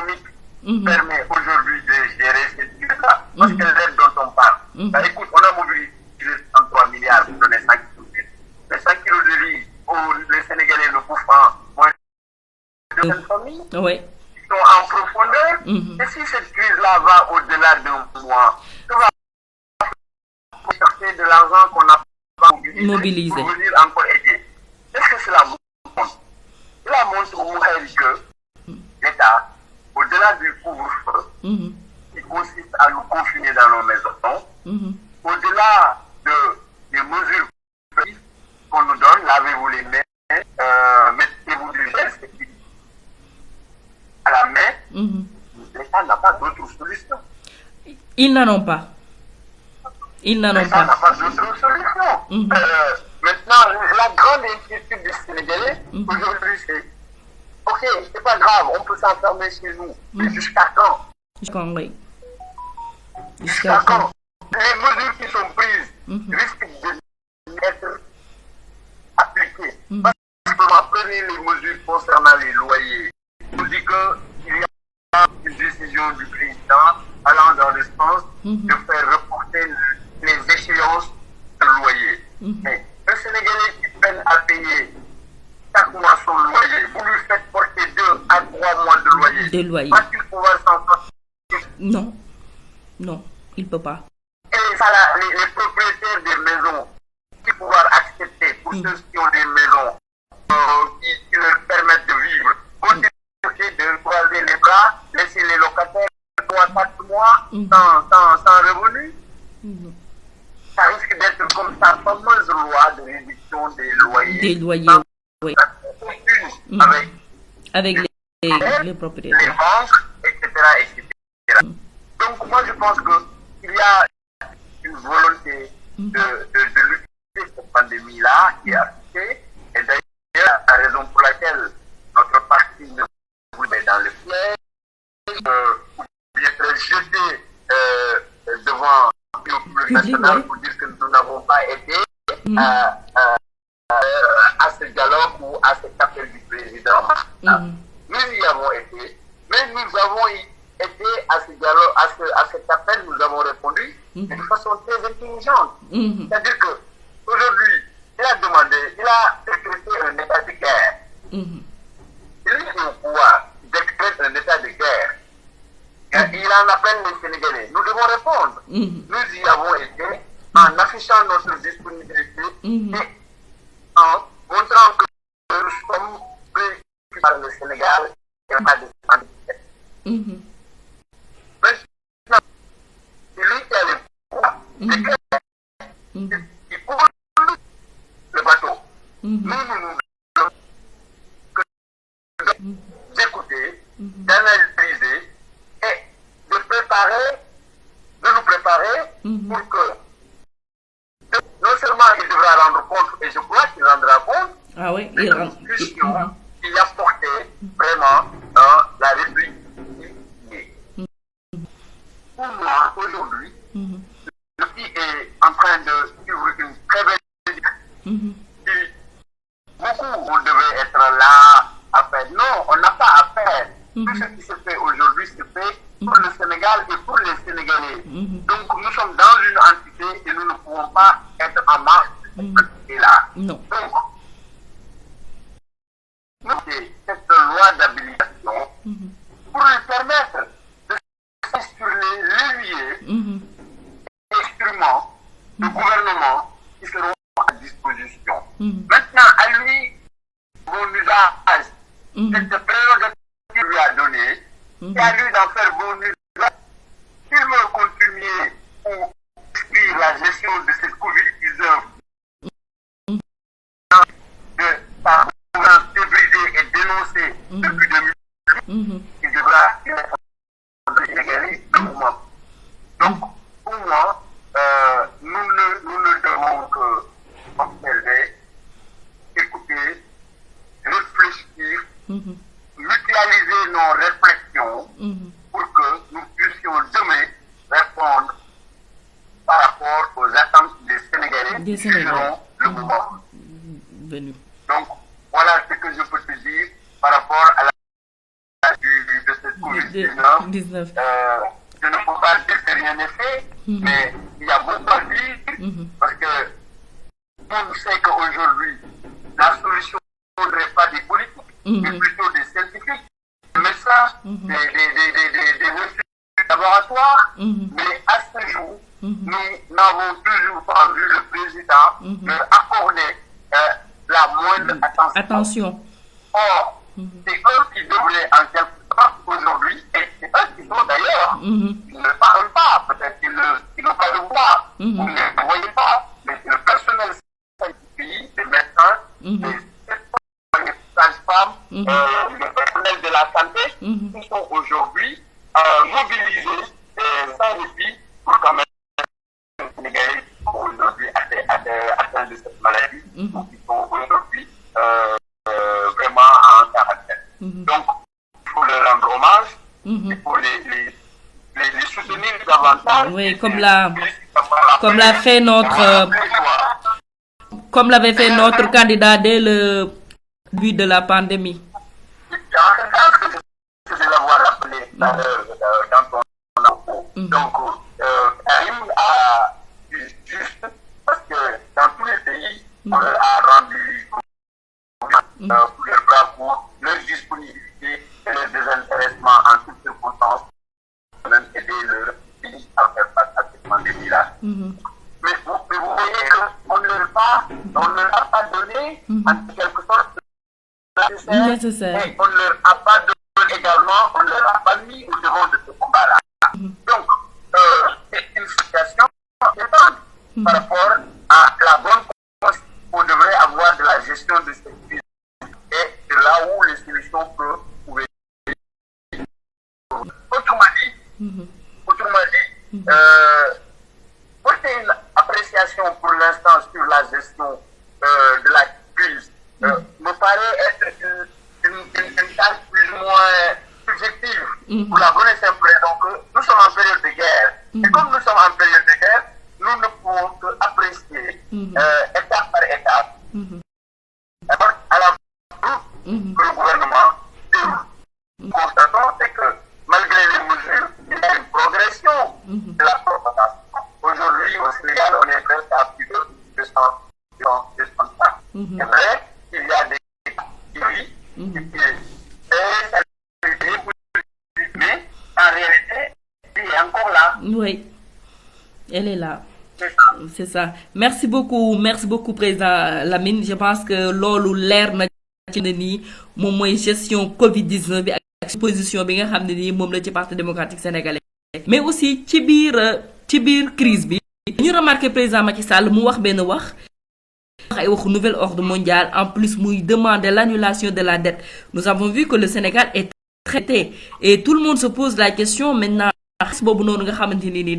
économique permet aujourd'hui de gérer cette crise-là. Parce que l'aide dont on parle, bah, écoute, on a mobilisé 33 milliards pour donner 5 kilos de riz. Les 5 kilos de riz, les Sénégalais le bouffent en moins de 2 familles. Oui. Ils sont en profondeur. Et si cette crise-là va au-delà d'un mois, ça va chercher de l'argent qu'on n'a pas mobilisé pour venir encore aider. Est-ce que cela montre? Cela montre au moins que l'État, au-delà du couvre-feu, qui consiste à nous confiner dans nos maisons, au-delà des mesures qu'on nous donne, lavez-vous les mains, mettez-vous du geste à la main, l'État n'a pas d'autre solution. Ils n'en ont pas. Ils n'en ont L'État n'a pas. pas d'autre solution. Maintenant, la grande inquiétude des Sénégalais, aujourd'hui, c'est ok, c'est pas grave, on peut s'enfermer chez nous, mais jusqu'à quand? Oui. Jusqu'à quand? Les mesures qui sont prises risquent d'être appliquées. Parce que prenez les mesures concernant les loyers. Je vous dis qu'il y a une décision du président allant dans le sens de faire reporter les échéances de loyer. Mais un Sénégalais qui peine à payer chaque mois son loyer, vous lui faites porter 2 à 3 mois de loyer. Des loyers. Va-t-il pouvoir s'en sortir? Non. Non, il ne peut pas. Et ça, les propriétaires des maisons qui pouvoir accepter pour ceux qui ont des maisons qui leur permettent de vivre, vont-ils de croiser les bras, laisser les locataires 3 à 4 mois sans revenu? Ça risque d'être comme sa fameuse loi de réduction des loyers. Des loyers, oui. Avec les propriétaires. Les banques, etc. Donc moi je pense qu'il y a une volonté de lutter cette pandémie-là qui est appliquée. Et d'ailleurs, la raison pour laquelle notre parti ne voulait dans le piège, ou bien être jeté devant le public national pour dire que nous n'avons pas été à ce dialogue ou à cet appel du président. Nous y avons été, mais nous avons été à ce dialogue, à cet appel, nous avons répondu de façon très intelligente. C'est-à-dire que aujourd'hui, il a demandé, il a décrété un état de guerre. Celui qui est au pouvoir décrète un état de guerre. Il en appelle les Sénégalais. Nous devons répondre. Nous y avons été en affichant notre disponibilité et en montrant que nous sommes pris par le Sénégal et pas de Sénégal. Maintenant, celui qui a le pouvoir, il couvre le bateau. Nous devons d'écouter, d'analyser et de nous préparer pour que non seulement il devra rendre compte, et je crois qu'il rendra compte, mais que nous puissions y apporter vraiment la République. Pour moi, aujourd'hui, le pays est en train de suivre une très belle vie. Beaucoup, on devait être là à faire. Non, on n'a pas à faire. Tout ce qui se fait aujourd'hui se fait pour le Sénégal et pour les Sénégalais. Donc nous sommes dans une entité et nous ne pouvons pas être en marge de cette entité-là. Non. Donc, cette loi d'habilitation pour lui permettre de sur les leviers et instruments de gouvernement qui seront à disposition. Maintenant, à lui, bon usage, cette prérogative qu'il lui a donnée, c'est à lui d'en faire bon usage. S'il veut continuer pour expliquer la gestion de cette Covid-19 par débrider et dénoncer depuis 2008, il devra égaler le mouvement. Donc, pour moi, nous ne devons que observer, écouter, réfléchir, mutualiser nos réflexions pour que nous puissions demain répondre par rapport aux attentes des Sénégalais qui seront le moment venu. Donc, voilà ce que je peux te dire par rapport à la de cette Covid. 19. Je ne peux pas dire que rien n'est fait, mais il y a beaucoup à dire, parce que on sait qu'aujourd'hui, la solution ne serait pas des politiques, mais plutôt des scientifiques, des médecins, des laboratoires, mais à ce jour, nous n'avons toujours pas vu le président leur accorder la moindre attention. Or, c'est eux qui devraient en quelque sorte aujourd'hui, et c'est eux qui sont d'ailleurs, ils ne parlent pas, peut-être qu'ils n'ont pas le droit, vous ne les voyez pas, mais c'est le personnel scientifique, les médecins, les sages-femmes, le personnel de la santé, qui sont aujourd'hui mobilisés sans répit pour quand même les Sénégalais qui sont aujourd'hui atteints de cette maladie, ou qui sont aujourd'hui vraiment en caractère. Donc, il faut leur rendre hommage, il faut les soutenir davantage. Oui, comme l'avait fait notre candidat dès le début de la pandémie. C'est de l'avoir rappelé dans ton rapport. Donc, Karim a juste, parce que dans tous les pays, on leur a rendu pour leur bravoure, leur disponibilité et leur désintéressement en toutes circonstances, pour même aider leur pays à faire face à cette pandémie-là. Mais vous voyez qu'on ne leur a pas donné, en quelque sorte, nécessaire. Et on ne leur a pas donné également, on ne leur a pas mis au devant de ce combat-là. Donc, c'est une situation importante par rapport à la bonne conscience qu'on devrait avoir de la gestion de cette crise. Et c'est là où les solutions peuvent trouver. Autrement dit, porter une appréciation pour l'instant sur la gestion de la crise me paraît être une tâche plus ou moins subjective pour la bonne et simple raison que nous sommes en période de guerre. Et comme nous sommes en période de guerre, nous ne pouvons qu'apprécier étape par étape à la route que le gouvernement déroule. Nous constatons c'est que malgré les mesures, il y a une progression de la propagation. Aujourd'hui, au Sénégal, on est presque à plus de 200 cas. C'est vrai qu'il y a des pays mais en réalité, il est encore là. Oui, elle est là. C'est ça. Merci beaucoup, président Lamine. Je pense que loolu leer na ci ne nii moom mooy gestion Covid-19 bi ak position bi nga xam ne nii moom la ci parti démocratique sénégalais. Mais aussi ci biir crise bi. ñu remarqué président Macky Sall mu wax benn wax ay waxu nouvel ordre mondial, en plus muy demander l'annulation de la dette. Nous avons vu que le Sénégal est traité et tout le monde se pose la question maintenant boobu noonu nga xamante ni nii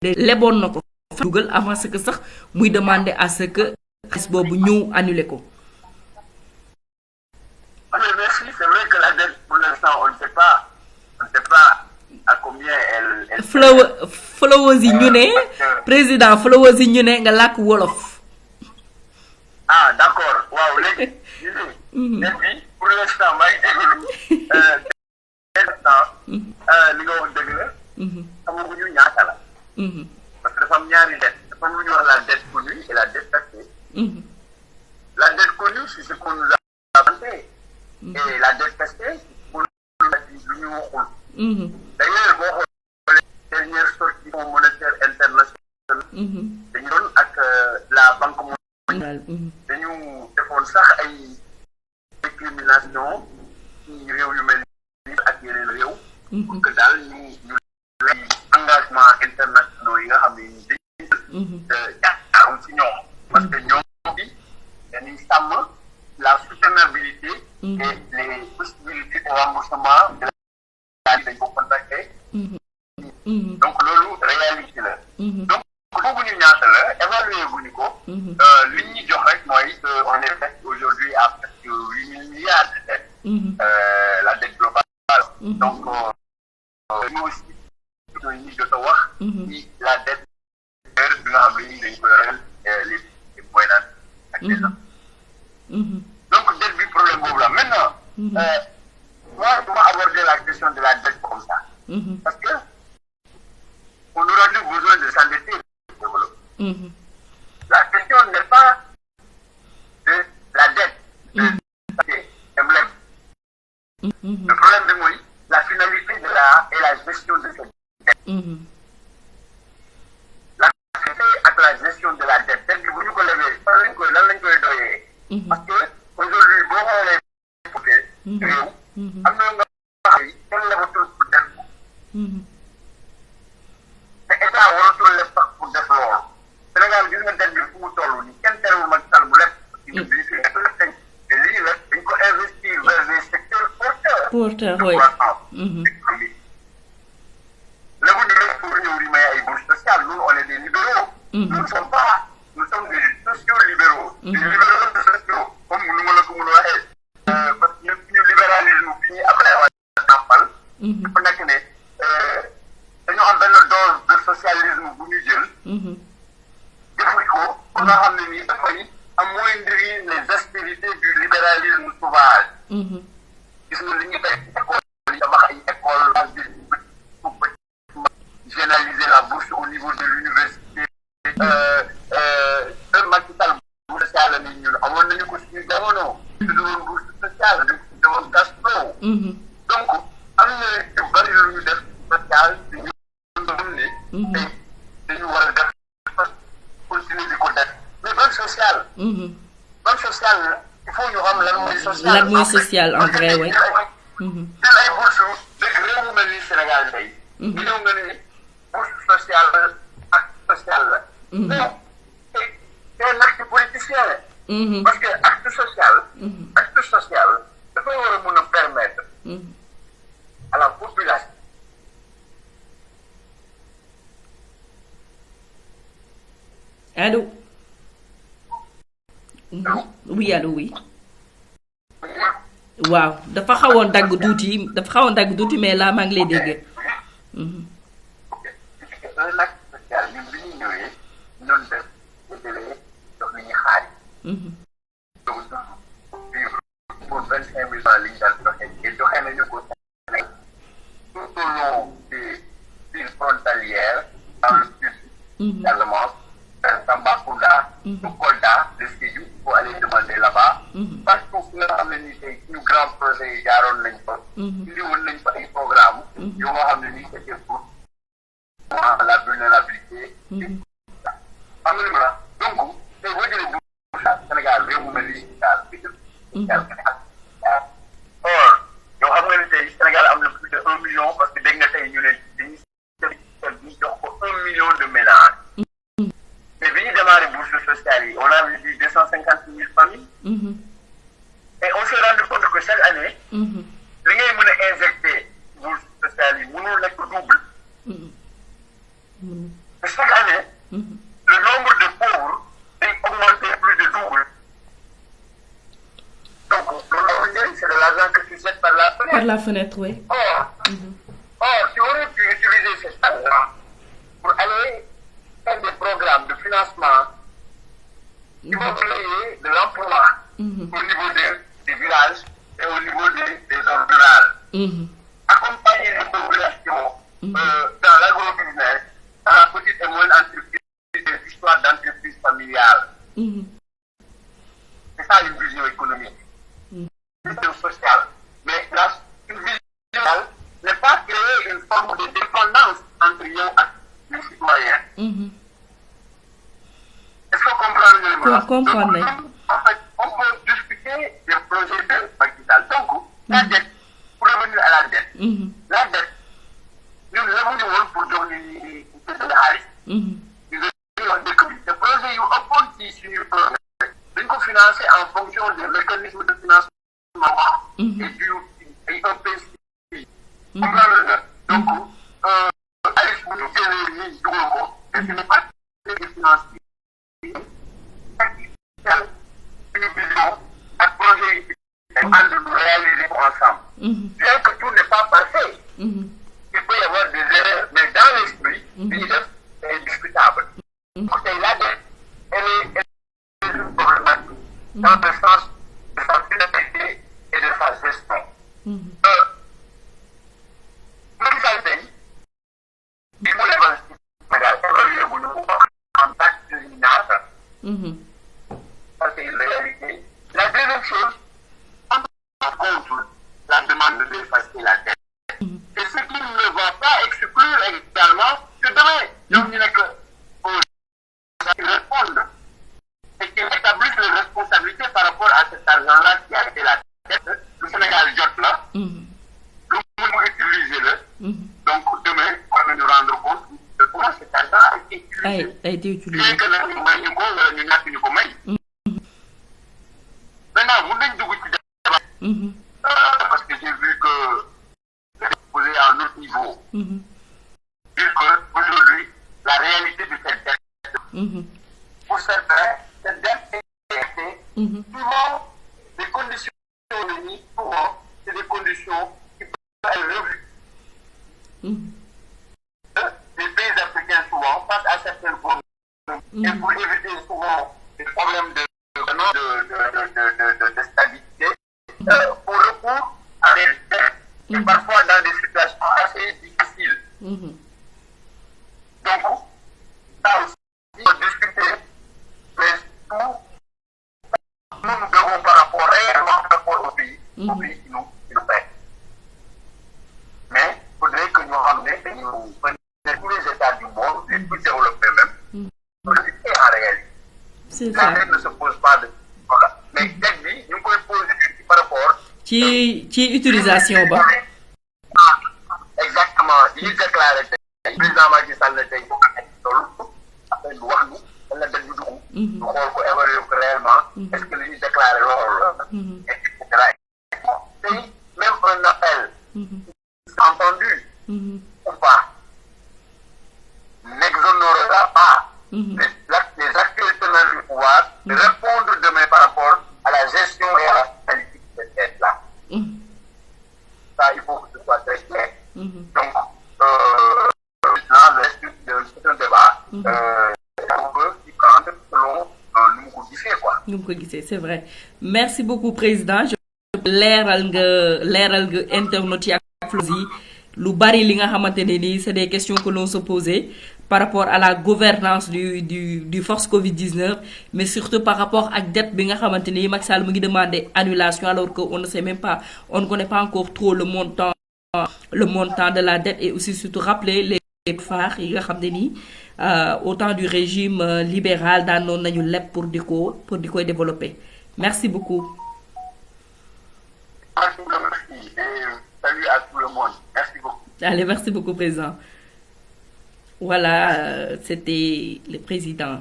leboon na ko dugal avant ce que sax muy demander à ce que xaalis boobu ñëw annuler ko. Merci, c'est vrai que la dette pour l'instant on ne sait pas à combien elle followers yi ñu ne président followers yi ñu ne nga làkk wolof. Ah d'accord, waaw léegi léegi pour l'instant maa ngi jégalu li nga wax dëgg la xamaguñu ñaata la parce que dafa am ñaari dette dafa am lu ñuy wax la dette connue et la dette cachée. La dette connue c'est ce qu'on nous a inventé et la dette cachée pour lu ñu waxul. D'ailleurs boo xoolee dernière sortie Fonds monétaire international dañu doon ak la banque mondiale dañu defoon sax ay discrimination ci réew yu mel ni ak yeneen réew pour que daal ñu lay engagement internationaux yi nga xam ne dañuy jàkkaarloo ci ñoom parce que ñoom bi dañuy sàmm la soutenabilité et les possibilités de remboursement de la dañ ko contacté donc loolu réalité la donc boobu ñu ñaata la évalué guñu ko li ñu jox rek mooy on est presque aujourd'hui à presque 8 000 milliards de dettes la dette globale donc nous aussi ñu jot a wax ci la dette bi nga xam ne ñu dañ ko yoreel les moyens ak les donc dette bi problème boobu la maintenant moi dama aborder la question de la dette comme ça. Parce que on aura plus besoin de s'endetter pour développer. La question n'est pas de la dette. Le problème de moi, la finalité de la gestion de cette dette. La finalité avec la gestion de la dette, c'est que vous nous relevez, parce que aujourd'hui, bon, on est am na nga xam ne kenn lebatul pour def ko te état waratul leb sax pour def loolu Sénégal gis nga dette bi fu mu toll nii kenn terewul Macky Sall bu leb ci bi fi nekk leb nañ te lii nag dañ ko investir vers les secteurs porteurs de croissance économique lebuñu rek pour ñëw di may ay bourses sociales nous on est des libéraux nous ne sommes pas nous sommes des sociaux libéraux des libéraux sociaux comme nu ma la ko mën a waxee parce que ñu libéralisme bi ñuy après waa nampal dafa nekk ne dañoo am benn dose de socialisme bu ñu jël defuñ ko ba nga xam ne nii dafay amoindrir les aspérités du libéralisme sauvage gis nga li ñu tey école yi tabax ay école pour généraliser la bourse au niveau de l'université Macky Sall bu social la ni ñun amoon nañu ko suñu jamono tuddoon bourse sociale dañ ko demoon Castro donc am na yu bari lu ñu def social te ñu xam ne tey dañu war a def continuer di ko def mais ban social il faut ñu xam lan mooy social en vrai oui jël ay bourse dëkk réew mu mel ni Sénégal tey ñu ñëw nga ne bourse sociale ak sociale la mais c'est un acte politicien parce que acte social dafay war a mun a permettre à la population allô oui allô oui waaw dafa xawoon dagg tuuti mais là maa ngi lay dégg un acte social ñun bi ñu ñëwee ñoon def jëlee jox nit ñi xaalis donc pour 25 000 ans li ñu daan joxe et joxe nañu ko tout au long des villes frontalières dans le sud Casamance Tambacounda Kolda de Sédhiou il faut aller demander là-bas partout fu nga xam ne nii tey suñu grand projet yi jaaroon nañ ko indi woon nañ fa ay programme yoo nga xam ne nii c'était pour la vulnérabilité xam nga la donc tey boo jëlee bu Sénégal réew mu mel ni Sénégal or yow xam nga ni tey Sénégal am na plus de 1 million parce que dégg nga tey ñu ne dañuy jox ko 1 million de ménages mais bi ñu démarré bourse sociale yi on a vu 250 000 familles et on s'est rendu compte que chaque année li ngay mën a injecter bourse sociale yi mënul nekk double et chaque année le nombre de pauvres day augmenter plus de double donc loolu c'est de l'argent que tu jettes par la fenêtre oui or tu aurais pu utiliser cet argent pour aller faire des programmes de financement qui vont créer de l'emploi au niveau des villages et au niveau des zones rurales. Accompagner les populations dans l'agrobusiness, dans la petite et moyenne entreprise, des histoires d'entreprise familiale. C'est ça une vision économique. C'est une sociale. Mais une vision n'est pas créer une forme de dépendance entre eux et les citoyens. Est-ce qu'on comprend le En fait, on peut discuter des projets de Macky Sall. Donc, la dette, pour revenir à la dette, la dette, nous l'avons pour donner de la des projets qui ont sur le projet. Nous financer en fonction des mécanismes de financement et un PSI. Donc, Alice, vous nous donnez et ce n'est pas des financiers. Une vision, un projet et nous réaliser ensemble. Bien que tout n'est pas parfait, il peut y avoir des erreurs, mais dans l'esprit, c'est indiscutable. Donc, la dette, elle est une problématique dans le sens de sa finalité et de sa gestion. li mu lebal ci Sénégal évalué bu ñu ko en taxe de ñaata. Ça c'est une réalité. La deuxième chose, on contre la demande de d'effacer la dette. Et ce qui ne va pas exclure également que demain, ñoom ñu nekk qui répondent et qui établissent les responsabilités par rapport à cet argent-là qui a été la dette. Le Sénégal jot la. lu mu utiliser la. Donc demain, on va nous rendre compte de comment cet argent a été utilisé. A été utilisé. Bien que nag ñu may ñu ko wala ñu ñàkk ñu ko may. Maintenant, mun nañ dugg ci débat. Parce que j'ai vu que c'est posé à un autre niveau. Dire que aujourd'hui, la réalité de cette dette, pour certains, cette dette est souvent des conditions réunies, souvent, c'est des conditions qui peuvent être revues. Les pays africains, souvent, face à certaines conditions, et pour éviter souvent des problèmes de stabilité, pour recours à des dettes, et parfois dans des situations assez difficiles. Donc, ça aussi, il faut discuter, mais tout, nous devons par rapport réellement par rapport au pays qui nous paie. Mais il faudrait que nous ramenions, que nous prenions tous les États du monde, les plus développés même, pour le faire en réalité. La dette ne se pose pas de voilà. Mais dette bi ñu ngi koy poser par rapport. ci utilisation ba. Exactement yi déclaré tey président Macky Sall tey bu ko teg loolu après du wax ni dañ la dette bi dugg. ñu xool ko évaluer ko réellement. Est-ce que li ñu déclaré loolu la. et cetera. Tey même un appel. Entendu. Ou pas. N'exonérera pas. Les acteurs tenants du pouvoir de répondre demain par rapport à la gestion et à la qualité de cette dette-là. Ça, il faut que ce soit très clair. Donc, maintenant, c'est un débat on peut s'y prendre selon nous mu ko gisee quoi. ñu ko gisee c'est vrai merci beaucoup président. leeral nga internautes yi ak flows yi lu bari li nga xamante ne nii c'est des questions que l'on se posait par rapport à la gouvernance du force Covid-19 mais surtout par rapport ak dette bi nga xamante ni Macky Sall mu ngi demander annulation alors que on ne sait même pas, on ne connaît pas encore trop le montant de la dette et aussi surtout rappeler les phares yi nga xam ne nii au temps du régime libéral daan noonu nañu leb pour di koy développer. Merci beaucoup. Merci et salut à tout le monde. Merci beaucoup. Allez, merci beaucoup président. Voilà, c'était le président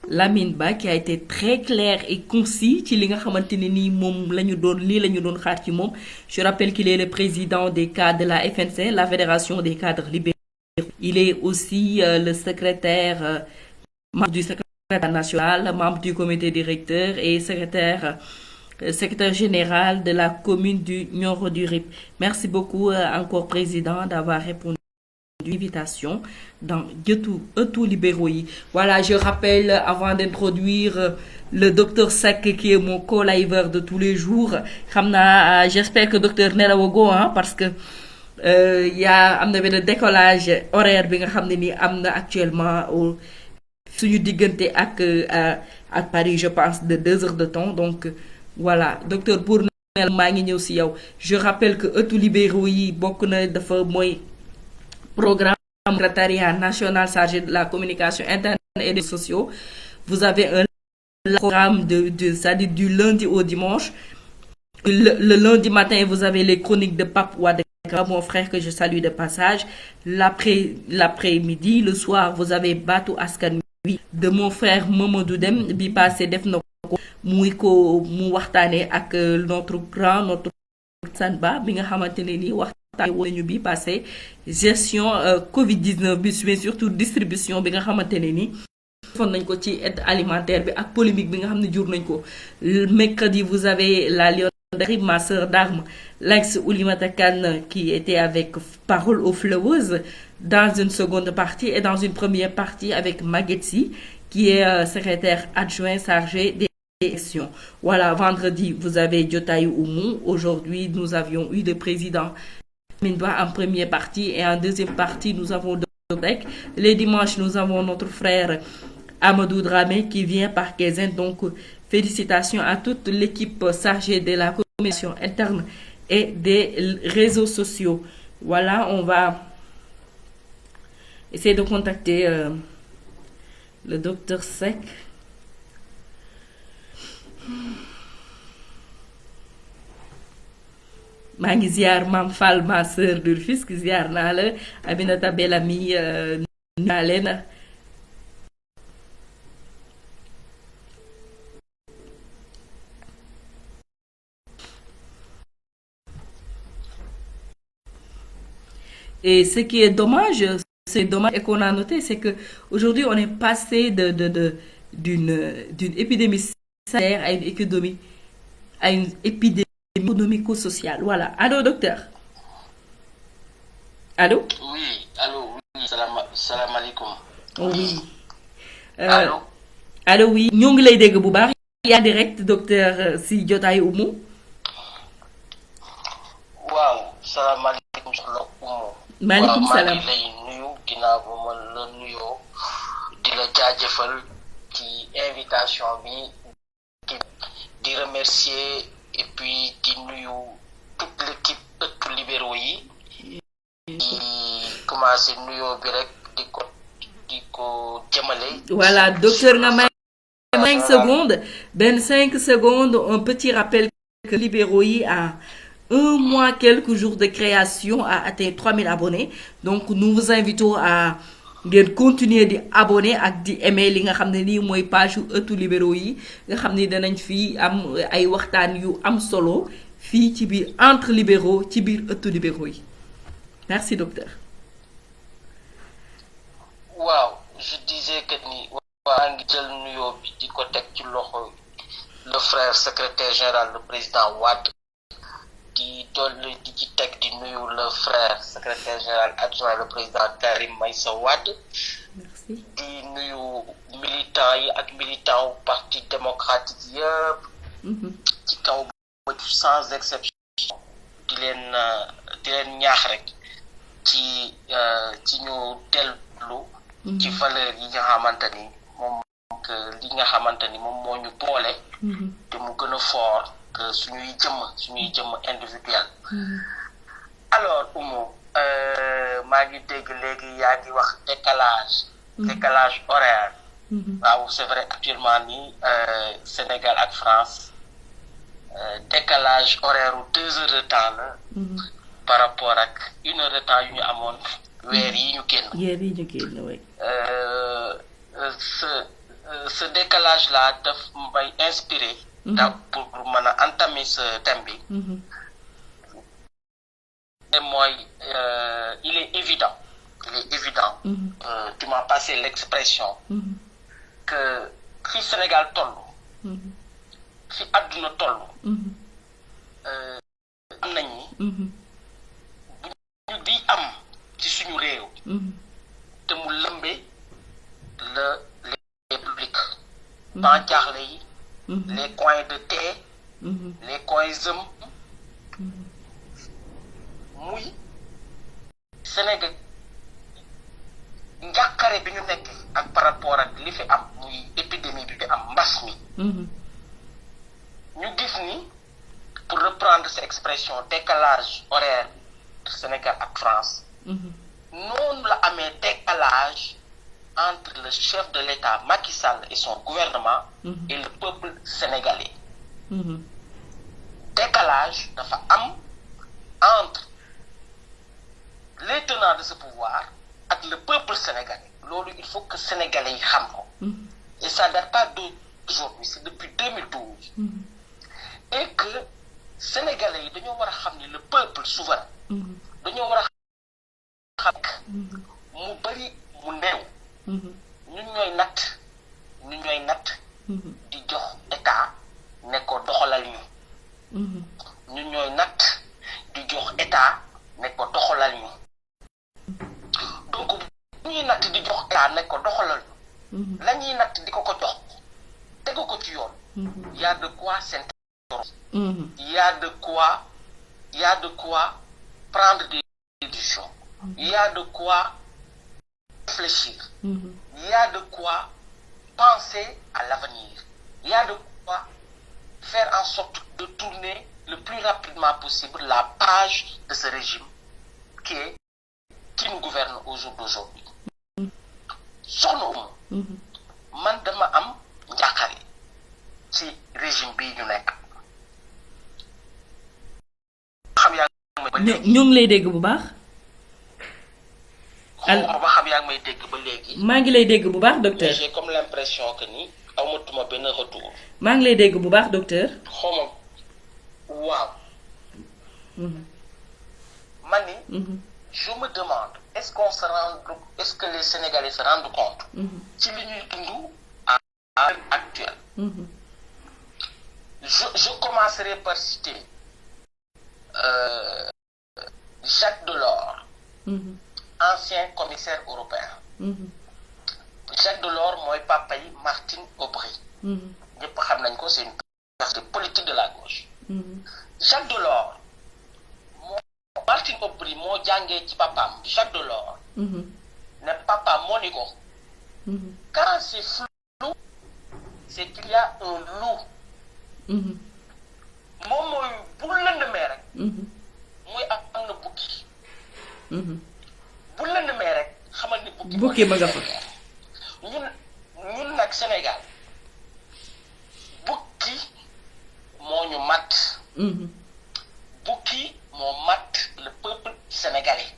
Lamine Ba qui a été très clair et concis ci li nga xamanteni ni mom lañu doon xaar ci mom. Je rappelle qu'il est le président des cadres de la FNC, la Fédération des cadres libéraux. Il est aussi le secrétaire membre du secrétaire national, membre du comité directeur et secrétaire général de la commune du Nioro du Rip. Merci beaucoup encore président d'avoir répondu à l'invitation dans Ëttu Libéraux yi. Voilà, je rappelle avant d'introduire le docteur Seck qui est mon co-liveur de tous les jours. J'espère que docteur nelawago parce que y a am na benn décollage horaire bi nga xam ne ni am na actuellement au suñu diggante ak Paris, je pense de 2 heures de temps. Donc voilà, docteur pour maa ngi ñëw si yow. Je rappelle que Ëttu Libéraux yi bokk na dafa mooy programme secrétariat national chargé de la communication interne et des sociaux. Vous avez un programme c'est-à-dire du lundi au dimanche. Le lundi matin, vous avez les chroniques de Pape Wade, mon frère que je salue de passage. L'après-midi, le soir, vous avez Batu Askan Wi de mon frère Mamadou Dem bi passé def na ko mu waxtaane ak notre Sanba bi nga xamantene ni waxtaane woñu bi passé gestion Covid-19 bi mais surtout distribution bi nga xamantene ni fon nañ ko ci aide alimentaire bi ak polémique bi nga xamné jur nañ ko. Mercredi, vous avez la Lyon ma sœur d'armes, l'ex Oulimata Kane qui était avec Parole aux Fleueuses dans une seconde partie et dans une première partie avec Maguetsi qui est secrétaire adjoint chargé des élections. Voilà, vendredi, vous avez Diotaï Oumou. Aujourd'hui, nous avions eu le président Minba en première partie et en deuxième partie, nous avons Les dimanches, nous avons notre frère Amadou Dramé qui vient par Kézin. Donc, félicitations à toute l'équipe chargée de la communication interne et des réseaux sociaux. Voilà, on va essayer de contacter le docteur Seck. maa ngi ziar Mam Fall ma sœur de Rufisque ziar naa la Aminata Bellamy naa leen. Et ce qui est dommage et qu'on a noté, c'est que aujourd'hui on est passé d'une épidémie sanitaire à une épidémie économico-sociale. Voilà. Allô, docteur? Allô? Oui, allô, oui, salam alaikum. Oui. Allô? Allô, oui. Ñoo ngi lay dégg bu baax. yaa direct docteur si jotaay Oumou. waaw salaamaaleykum soxna Oumou. maaleykum salaam. maa ngi lay nuyu ginnaaw ba ma la nuyoo di la jaajëfal ci invitation bi di remercier et puis di nuyu toute l'équipe ëttu libéraux yi di commencé nuyoo bi rek di ko jëmale. Voilà docteur nga may 5 secondes. 5 secondes, un petit rappel que libéraux yi a un mois, quelques jours de création a atteint 3000 abonnés. Donc, nous vous invitons à continuer d'abonner et d'aimer li nga xamné ni moy page ëttu libéraux yi nga xamné danañ fi am ay waxtaan yu am solo fi ci biir entre libéraux ci biir ëttu libéraux yi. Merci docteur. Waaw, je disais que ni waa ngi jël nuyoo bi di ko teg ci loxo le frère secrétaire général le président Wade di dolli di ci teg di nuyu le frère secrétaire général adjoint le président Karim Meïssa Wade. Merci. Di nuyu militants yi ak militants wu parti démocratique yëpp. Ci kaw sans exception di leen ñaax rek ci ñu dellu ci valeur yi nga xamante ni moom li nga xamante ni moom moo ñu boole te mu gën a fort que suñuy jëmm individuel. Alors Oumou maa ngi dégg léegi yaa ngi wax décalage horaire. waaw c'est vrai actuellement ni Sénégal ak France décalage horaire 2 heures de temps la par rapport ak 1 heure de temps yu ñu amoon weer yi ñu génn. Oui. Ce décalage là daf may inspiré. Pour mën a entamer ce thème bi. Et moi, il est évident. Tu m'as passé l'expression que fi Sénégal toll. Fi àdduna toll. Am nañ ni. bu ñu di am ci suñu réew. te mu lëmbee les publics. ban jaaxle yi. les coins de thé. les coins muy Sénégal njàqare bi ñu nekk ak par rapport ak li fi am muy épidémie bi fi am mbas mi. ñu gis ni pour reprendre cette expression décalage horaire Sénégal ak France. noonu la amee décalage entre le chef de l'État Macky Sall et son gouvernement et le peuple sénégalais. Décalage dafa am entre les tenants de ce pouvoir et le peuple sénégalais. Loolu il faut que sénégalais yi xam ko. Et ça date pas d'aujourd'hui, c'est depuis 2012. Et que sénégalais yi dañoo war a xam ni le peuple souverain. dañoo war a xam mu bari mu néew. ñun ñooy natt di jox état ne ko doxalal ñu. ñun ñooy natt di jox état ne ko doxalal ñu. donc bu ñuy natt di jox état ne ko doxalal ñu. la ñuy natt di ko jox tegu ko ci yoon. y a de quoi s'interroger. y a de quoi prendre des décisions. Y a de quoi réfléchir. Il y a de quoi penser à l'avenir. Il y a de quoi faire en sorte de tourner le plus rapidement possible la page de ce régime qui nous gouverne au jour d'aujourd'hui. Soxna Oumou man dama am njàqare ci régime bii ñu nekk. xam yaa ñu ngi lay dégg bu baax. xawma ba xam yaa ngi may dégg ba léegi. maa ngi lay dégg bu baax docteur. j'ai comme l'impression que ni amatuma benn retour. maa ngi lay dégg bu baax docteur. xawma waaw. man ni je me demande est-ce que les Sénégalais se rendent compte ci li ñuy dund à l'heure actuelle. Je commencerai par citer Jacques Delors, ancien commissaire européen. Jacques Delors mooy papa yi Martine Aubry. ñëpp xam nañ ko, c'est une personnalité politique de la gauche. Jacques Delors Martine Aubry moo jàngee ci papaam Jacques Delors. ne papa moo ni ko. quand c'est flou c'est qu'il y a un loup. moom mooy bu lëndëmee rek. mooy am na bukki. bu lëndëmee rek xamal ni bukki ma nga fa. ñun nag Sénégal bukki moo ñu mat. bukki moo mat le peuple sénégalais.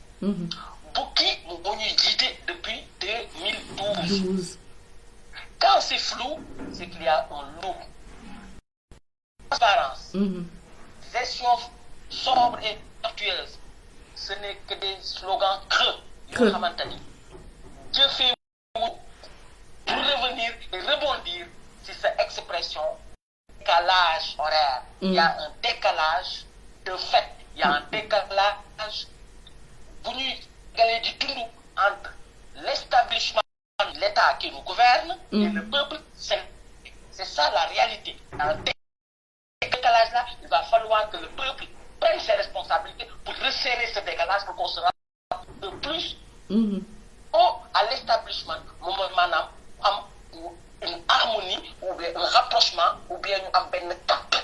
bukki moo ñuy jiite depuis 2012. Quand c'est flou, c'est qu'il y a un loup. Transparence, gestion sobre et vertueuse, ce n'est que des slogans creux. Yoo xamante ni jëfewu pour revenir et rebondir sur cette expression décalage horaire. Il y a un décalage de fait. Il y a un décalage bu ñuy galee di dund entre l'établissement de l'État qui nous gouverne et le peuple sénégalais. C'est ça la réalité. Dans ce décalage-là, il va falloir que le peuple prenne ses responsabilités pour resserrer ce décalage pour qu'on se rende de plus à l'établissement. Moom mooy maanaam am une harmonie ou bien un rapprochement ou bien ñu am benn cap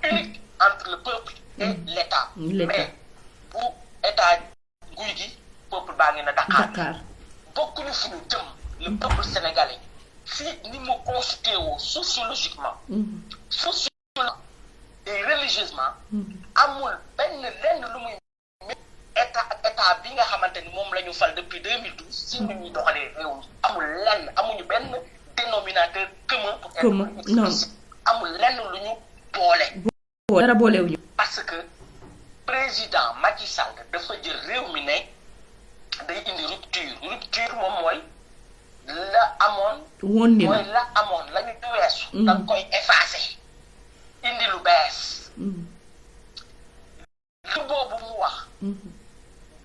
unique entre le peuple et l'État. Mais bu État guy gi peuple baa ngi na Dakar. Bokkuñu fu ñu jëm le peuple sénégalais si ni mu constitué woo sociologiquement, sociologiquement et religieusement amul benn lenn lu muy état bi nga xamante ni moom la ñu fal depuis 2012 si ñu ñuy doxalee réew mi amul lenn amuñu benn dénominateur commun pour être explicite. Amul lenn lu ñu boole. dara boolewuñu. Parce que président Macky Sall dafa jël réew mi ne day indi rupture moom mooy la amoon. woon ni mooy la amoon la ñu weesu. da nga koy effacer indi lu bees. lu boobu mu wax.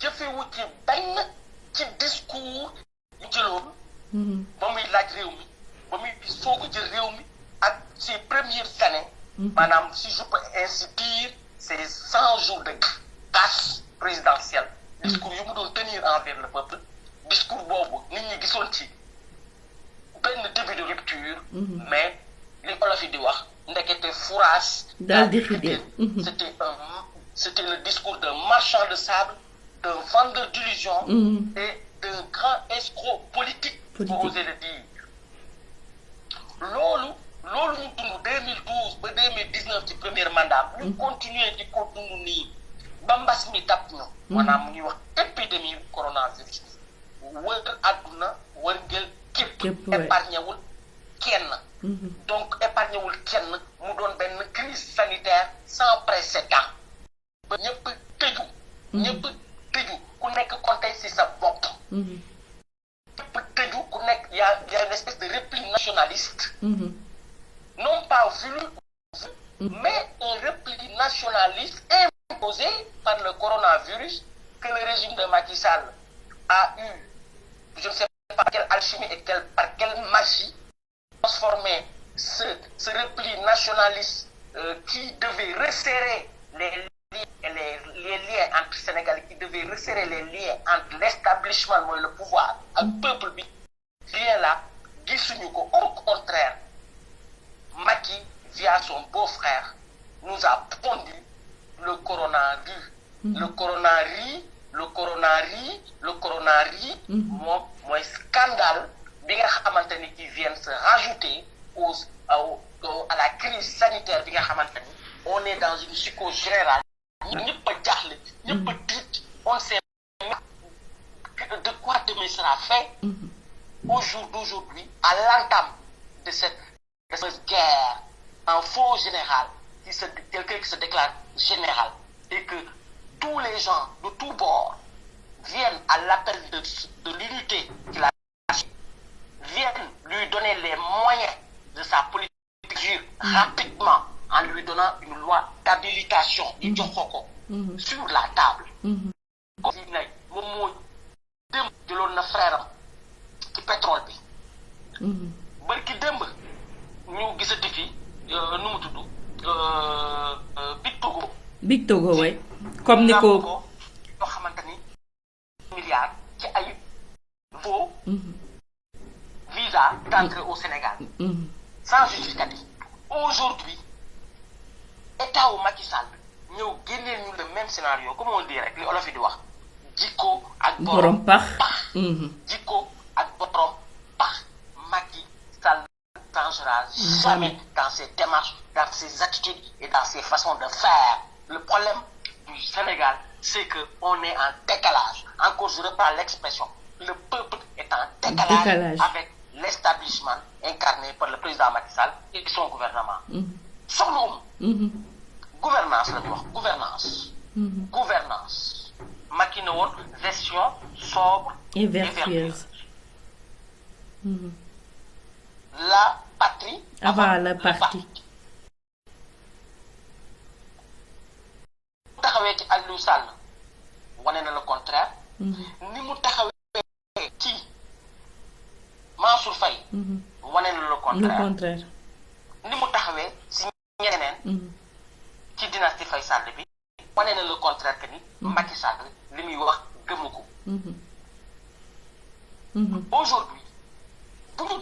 jëfewu ci benn ci discours yu jëloon. ba muy laaj réew mi ba muy soog a jël réew mi ak ses premières années. maanaam si je peux ainsi dire ces 100 jours de casse présidentielle. discours yu mu doon tenir envers le peuple. discours boobu nit ñi gisoon ci benn début de rupture. mais li olof yi di wax ndekete fourage. daal di xidee. C'était le discours d'un marchand de sable, d'un vendeur d'illusions et d'un grand escroc politique, pour oser le dire. Loolu ñu dund 2012 ba 2019 ci premier mandat. ñu continuer di ko dund nii ba mbas mi dab ñu. maanaam mu ngi wax épidémie coronavirus. wër àdduna wër ngel képp. épargné wul kenn. donc épargné wul kenn mu doon benn crise sanitaire sans précédent. ba ñëpp tëju ku nekk compté ci sa bopp. ñëpp tëju ku nekk y a une espèce de repli nationaliste. non pas voulu mais un repli nationaliste imposé par le coronavirus que le régime de Macky Sall a eu, je ne sais pas par quelle alchimie et par quelle magie, transformer ce repli nationaliste qui devait resserrer les les liens entre Sénégalais qui devaient resserrer les liens entre l'établissement et le pouvoir ak peuple bi lien là gisuñu ko au contraire Macky via son beau-frère nous a pondu le coronavirus le coronavirus moom mooy scandale bi nga xamante ni qui viennent se rajouter à la crise sanitaire bi nga xamante ni on est dans une psychose générale ñëpp a jaaxle ñëpp a tiit on sait de quoi demain sera fait au jour d'aujourd'hui à l'entame de cette guerre en faux général quelqu'un qui se déclare général et que tous les gens de tous bords viennent à l'appel de l'unité qu'il a viennent lui donner les moyens de sa politique rapidement en lui donnant une loi d'habilitation di jox ko sur la table comme si nag moom moo démb jëloon na frère am ci pétrole bi barki démb ñu gisati fi nu mu tudd Big Togo way comme ni ko yoo xamante ni milliards ci ay faux visa d'entrée au Sénégal sans justificatif aujourd'hui état wu Macky Sall ñëw génneel ñu le même scénario comme on dit rek li olof yi di wax jikko ak borom pax jikko ak borom pax Macky Sall ne changera jamais dans ses démarches dans ses attitudes et dans ses façons de faire. Le problème du Sénégal c'est que on est en décalage. Encore je reprends l'expression, le peuple est en décalage avec l'établissement incarné par le président Macky Sall et son gouvernement. Soxla gouvernance la ñu wax gouvernance Macky ne woon gestion sobre et vertueuse. La patrie avant le parti. taxawee ci Aliou Sall wane na le contraire. ni mu taxawee ci Mansour Faye wane na le contraire. ni mu taxawee ci ñeneen ci dynastie Faye Sall bi wane na le contraire que ni Macky Sall li muy wax gëmu ko. Aujourd'hui bu ñu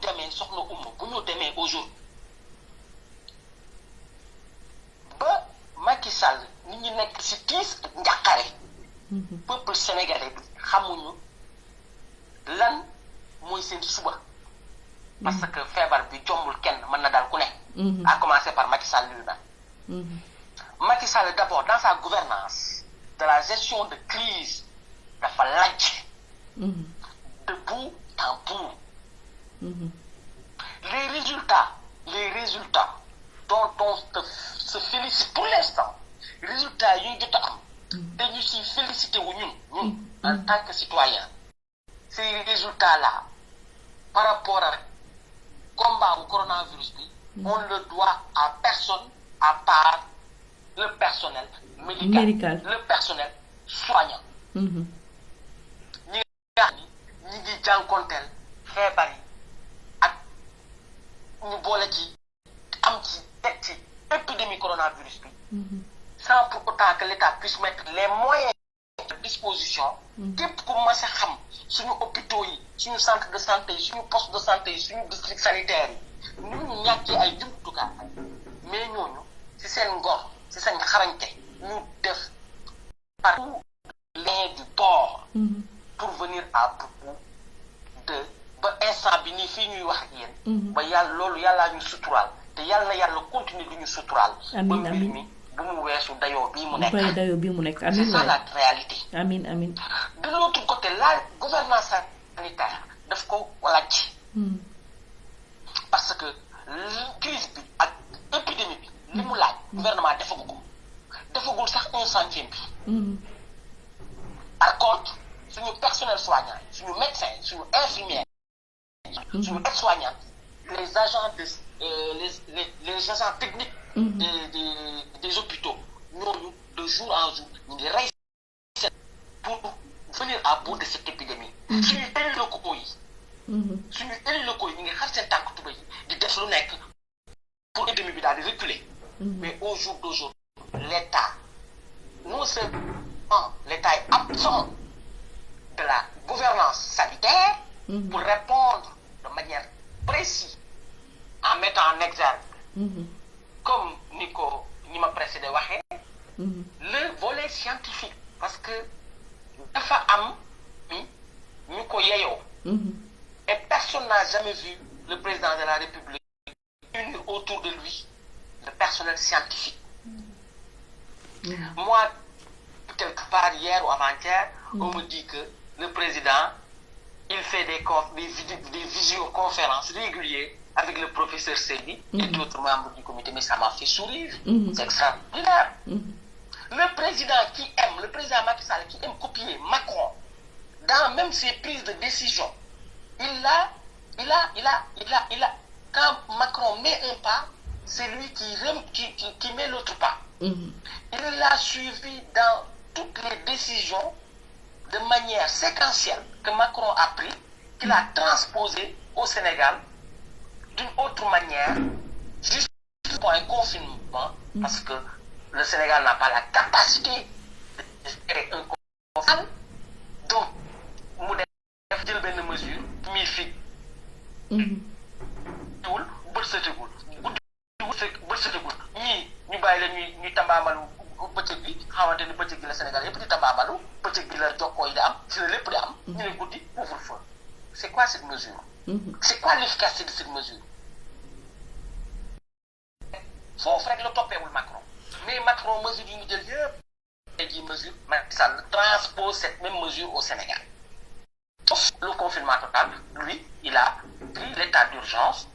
demee soxna Oumou bu ñu demee aujourd'hui ba Macky Sall nit ñi nekk ci tiis ak njàqare peuple sénégalais bi xamuñu lan mooy seen suba parce que feebar bi jombul kenn mën na dal ku ne à commencer par Macky Sall lui-même. Macky Sall d'abord dans sa gouvernance de la gestion de crise dafa lajj de bout en bout. Les résultats dont on se félicite pour l'instant résultats yi ñu jot a am dañu si félicité wu ñun en tant que citoyen. Ces résultats là par rapport à combat au coronavirus bi on le doit à personne à part le personnel médical. Le personnel soignant. ñi nga xam ni ñi ngi jànkonteel feebar yi ak ñu boole ci am ci teg ci épidémie coronavirus bi sans pour autant que l'État puisse mettre les moyens à disposition képp ku mas a xam suñu hôpitaux yi suñu centre de santé yi suñu poste de santé yi suñu district sanitaire yi ni ñu ñàkkee ay jumtukaay mais ñooñu ci seen ngor ci seen xarañte ñu def par tout lien du port pour venir à bout de ba instant bi nii fii ñuy wax ak yéen ba yàlla loolu yàllaa ñu suturaal te yàlla na yàlla continuer du ñu suturaal ba mbir mi bu mu weesu dayoo bii mu nekk amiin c'est ça la réalité. amiin de l'autre côté la gouvernance sanitaire daf ko laaj parce que crise bi ak épidémie bi li mu laaj gouvernement defagul sax 1/100 bi par contre suñu personnel soignant suñu médecin suñu infirmière suñu aide-soignant les agents les agents techniques des hôpitaux ñooñu de jour en jour ñu ngi rey pour venir à bout de cette épidémie. suñu élus locaux yi ñu ngi xar seen tànk tuba yi di def lu nekk pour épidémie bi daal di reculer mais au jour d'aujourd'hui l'État, non seulement l'État est absent de la gouvernance sanitaire pour répondre de manière précise en mettant en exergue, comme Nico m'a précédé, le volet scientifique. Parce que dafa am ñu ko yeyoo. Et personne n'a jamais vu le président de la République unir autour de lui le personnel scientifique. Moi, quelque part hier ou avant-hier, on me dit que le président, il fait des visioconférences régulières avec le professeur Seydi et d'autres membres du comité, mais ça m'a fait sourire. C'est extraordinaire. Le président le président Macky Sall qui aime copier Macron dans même ses prises de décision, quand Macron met un pas, c'est lui qui met l'autre pas. Il l'a suivi dans toutes les décisions de manière séquentielle que Macron a pris, qu'il a transposé au Sénégal d'une autre manière, juste pour un confinement, parce que le Sénégal n'a pas la capacité de gérer un confinement. Donc, mu def jël benn mesure mi fi wul bërsëtegul bërsëtegul ñii ñu bàyyi la ñuy tambaamalu bëccëg bi xamante ni bëccëg gi la Sénégal yëpp di tambaamalu bëccëg gi la jokkoo yi di am ci la lépp di am ñu ne guddi couvre-feu. C'est quoi cette mesure? C'est quoi l'efficacité de cette mesure? Foofu rek la toppeewul Macron, mais Macron mesure yi ñu jël yëpp ji mesure Macky Sall transpose cette même mesure au Sénégal. Sauf le confinement total, lui, il a pris l'état d'urgence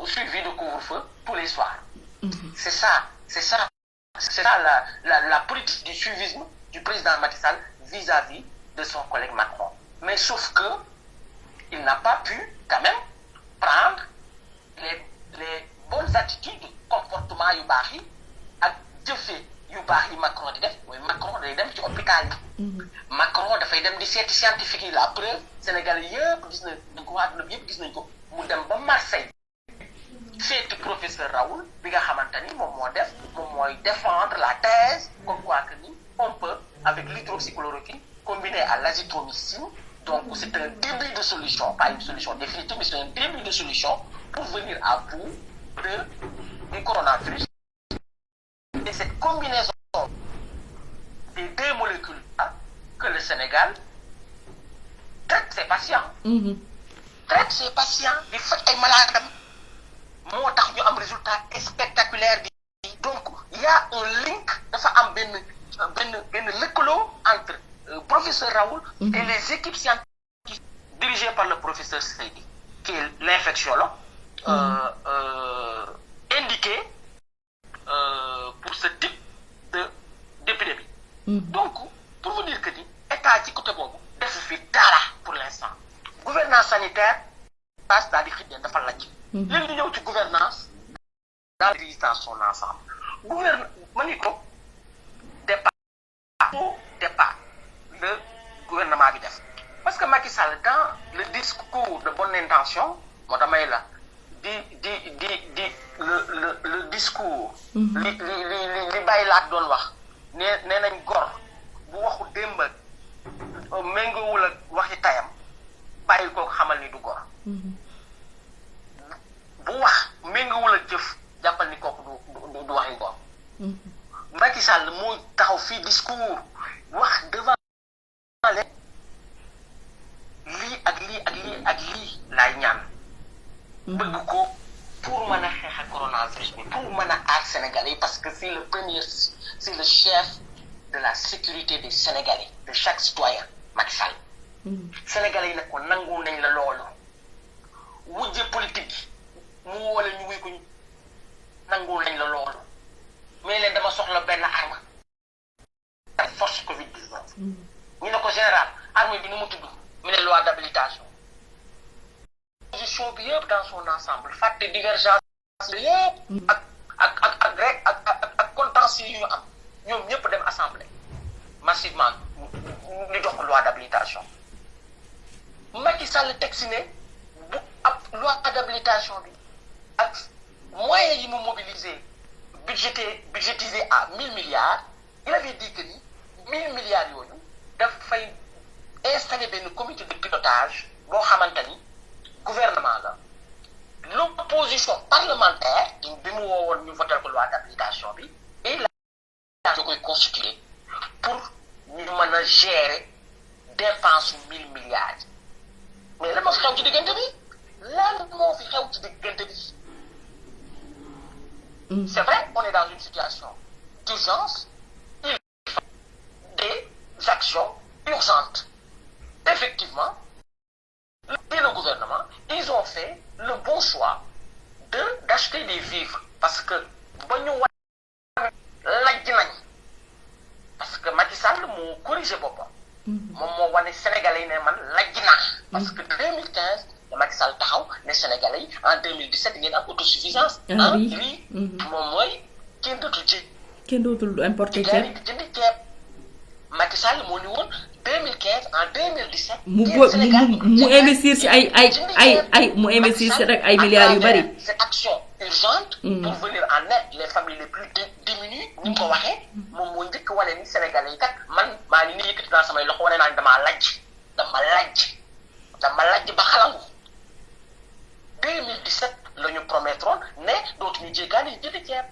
suivi de couvre-feu tous les soirs. C'est ça la politique du suivisme du président Macky Sall vis-à-vis de son collègue Macron. Mais sauf que il n'a pas pu quand même prendre les bonnes attitudes, comportement yu baax yi ak jëfe yu baax yi Macron di def. mooy Macron day dem ci hôpital yi. Macron dafay dem di seeti scientifique yi. La preuve Sénégal yëpp gis nañ ko, àdduna bi yëpp gis nañ ko mu dem ba Marseille seeti professeur Raoul bi nga xamante ni moom mooy défendre la thèse comme quoi que ni on peut avec l'hydroxychloroquine combiné à l'azithromycine. Donc c'est un début de solution, pas une solution définitive, mais c'est un début de solution pour venir à bout du coronavirus. Et cette combinaison des deux molécules-là que le Sénégal traite ses patients. Traite ses patients, les fait ay malades, moo tax ñu am résultat spectaculaire bi. Donc il y a un link, dafa am benn lëkkaloo entre professeur Raoul et les équipes scientifiques dirigées par le professeur Seydi, qui est l'infectiologue indiqué pour ce type d'épidémie. Donc, pour vous dire que ni état ci côté boobu defu fi dara pour l'instant. Gouvernance sanitaire passe daal di xëy dafa lajj. léegi di ñëw ci gouvernance dans son ensemble. Ma ni ko départ le gouvernement bi def. Parce que Macky Sall dans le discours de bonne intention moo damay la le discours li bàyyi laat doon wax nee nañ gor bu waxu démb méngoowul ak waxi tayam bàyyil koo xamal ni du gor. bu wax méngoowul ak jëf jàppal ni kooku du waxi gor. Macky Sall moo taxaw fii discours wax devant leen lii ak lii laay ñaan bëgg ko pour mën a xeex ak coronavirus bi, pour mën a aar Sénégalais, parce que c'est c'est le chef de la sécurité des Sénégalais, de chaque citoyen, Macky Sall. Sénégalais yi nag ko nangu nañ la loolu wujje politique mu wala ñu wuy ko nangu nañ la loolu mais leen dama soxla benn arme force Covid-19. ñu ne ko général arme bi nu mu tudd mu ne loi d'habilitation. Position bi yëpp dans son ensemble fàtte divergence yëpp ak contentieux yu ñu am ñoom ñëpp dem assemblée massivement ñu jox ko loi d'habilitation. Macky Sall teg si ne bu ab loi d'habilitation bi ak moyens yi mu mobiliser budgétisé à 1000 milliards, il avait dit que 1000 milliards yooyu dafay installer un comité de pilotage boo xamante ni gouvernement la l'opposition parlementaire bi mu woowoon ñu voté ko loi d'application bi et la koy constituer pour ñu mën a gérer dépense 1000 milliards mais lan moo fi xew ci diggante bi lan moo fi xew ci diggante bi. C'est vrai, on est dans une situation d'urgence, il faut des actions urgentes. Effectivement, et le gouvernement, ils ont fait le bon choix d'acheter des vivres. Parce que, parce que Macky Sall m'a corrigé beaucoup. Moi, Sénégalais, parce que 2015, Macky Sall taxaw les Sénégalais en 2017 ngeen am autosuffisance. Ah oui lii moom mooy kenn dootul ji. kenn dootul importer ceeb di jëndi ceeb. Macky Sall moo ni woon 2015 en 2017. mu investir ci mu investir ci rek ay milliards yu bari. cette action urgente. pour venir en aide les familles les plus démunies. ni mu ko waxee moom moo njëkk wane ni Sénégalais yi kat man maa ngi nii yëkkati naa samay loxo wane naa ni damaa lajj ba xalangu. 2017 la ñu promettroon ne dootuñu jéggaani jëndi ceeb.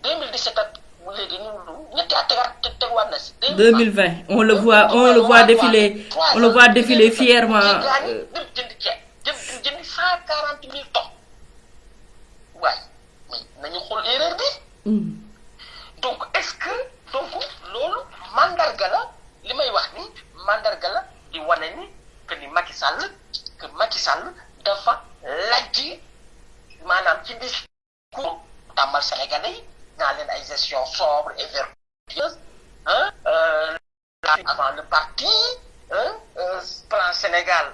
2017 ak léegi ñetti at teguwaat na si. 2020 on le voit défiler fièrement. jéggaani dem jëndi ceeb jëndi 140 000 tonnes waaye mais nañu xool erreur bi. donc est-ce que loolu mandarga la li may wax ni mandarga la di wane ni que Macky Sall dafa lajji maanaam ci discours tàmmal Sénégalais yi naa leen ay gestion sobre et vertueuse avant le parti plan Sénégal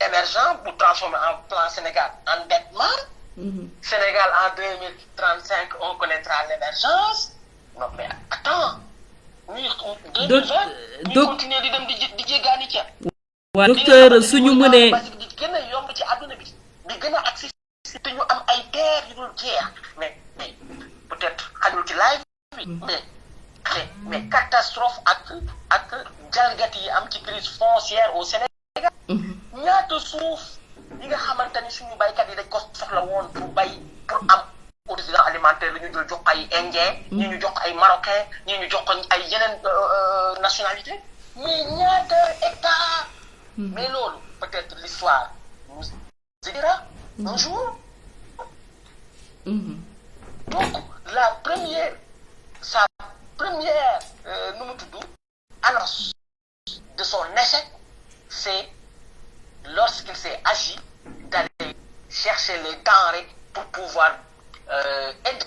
émergent bu transformé en plan Sénégal endettement. Sénégal en 2035 on connaîtra l'émergence. Non mais attends ñuy 2020 ñu continuer di dem di jéggaani ceeb. waaw docteur suñu mënee di gën a yomb ci àdduna bi di gën a accessible te ñu am ay terres yu dul jeex mais peut-être xajul ci live bi mais catastrophe ak jalgati yi am ci crise foncière au Sénégal. ñaata suuf yi nga xamante ni suñu baykat yi dañ ko soxla woon pour bay pour am autosuffisance alimentaire la ñu jël jox ay indien ñi ñu jox ay marocain ñi ñu jox ay yeneen nationalité mais ñaata hectares. Mais loolu peut-être l'histoire nous dira un jour. Donc sa première annonce de son échec, c'est lorsqu'il s'est agi d'aller chercher les denrées pour pouvoir aider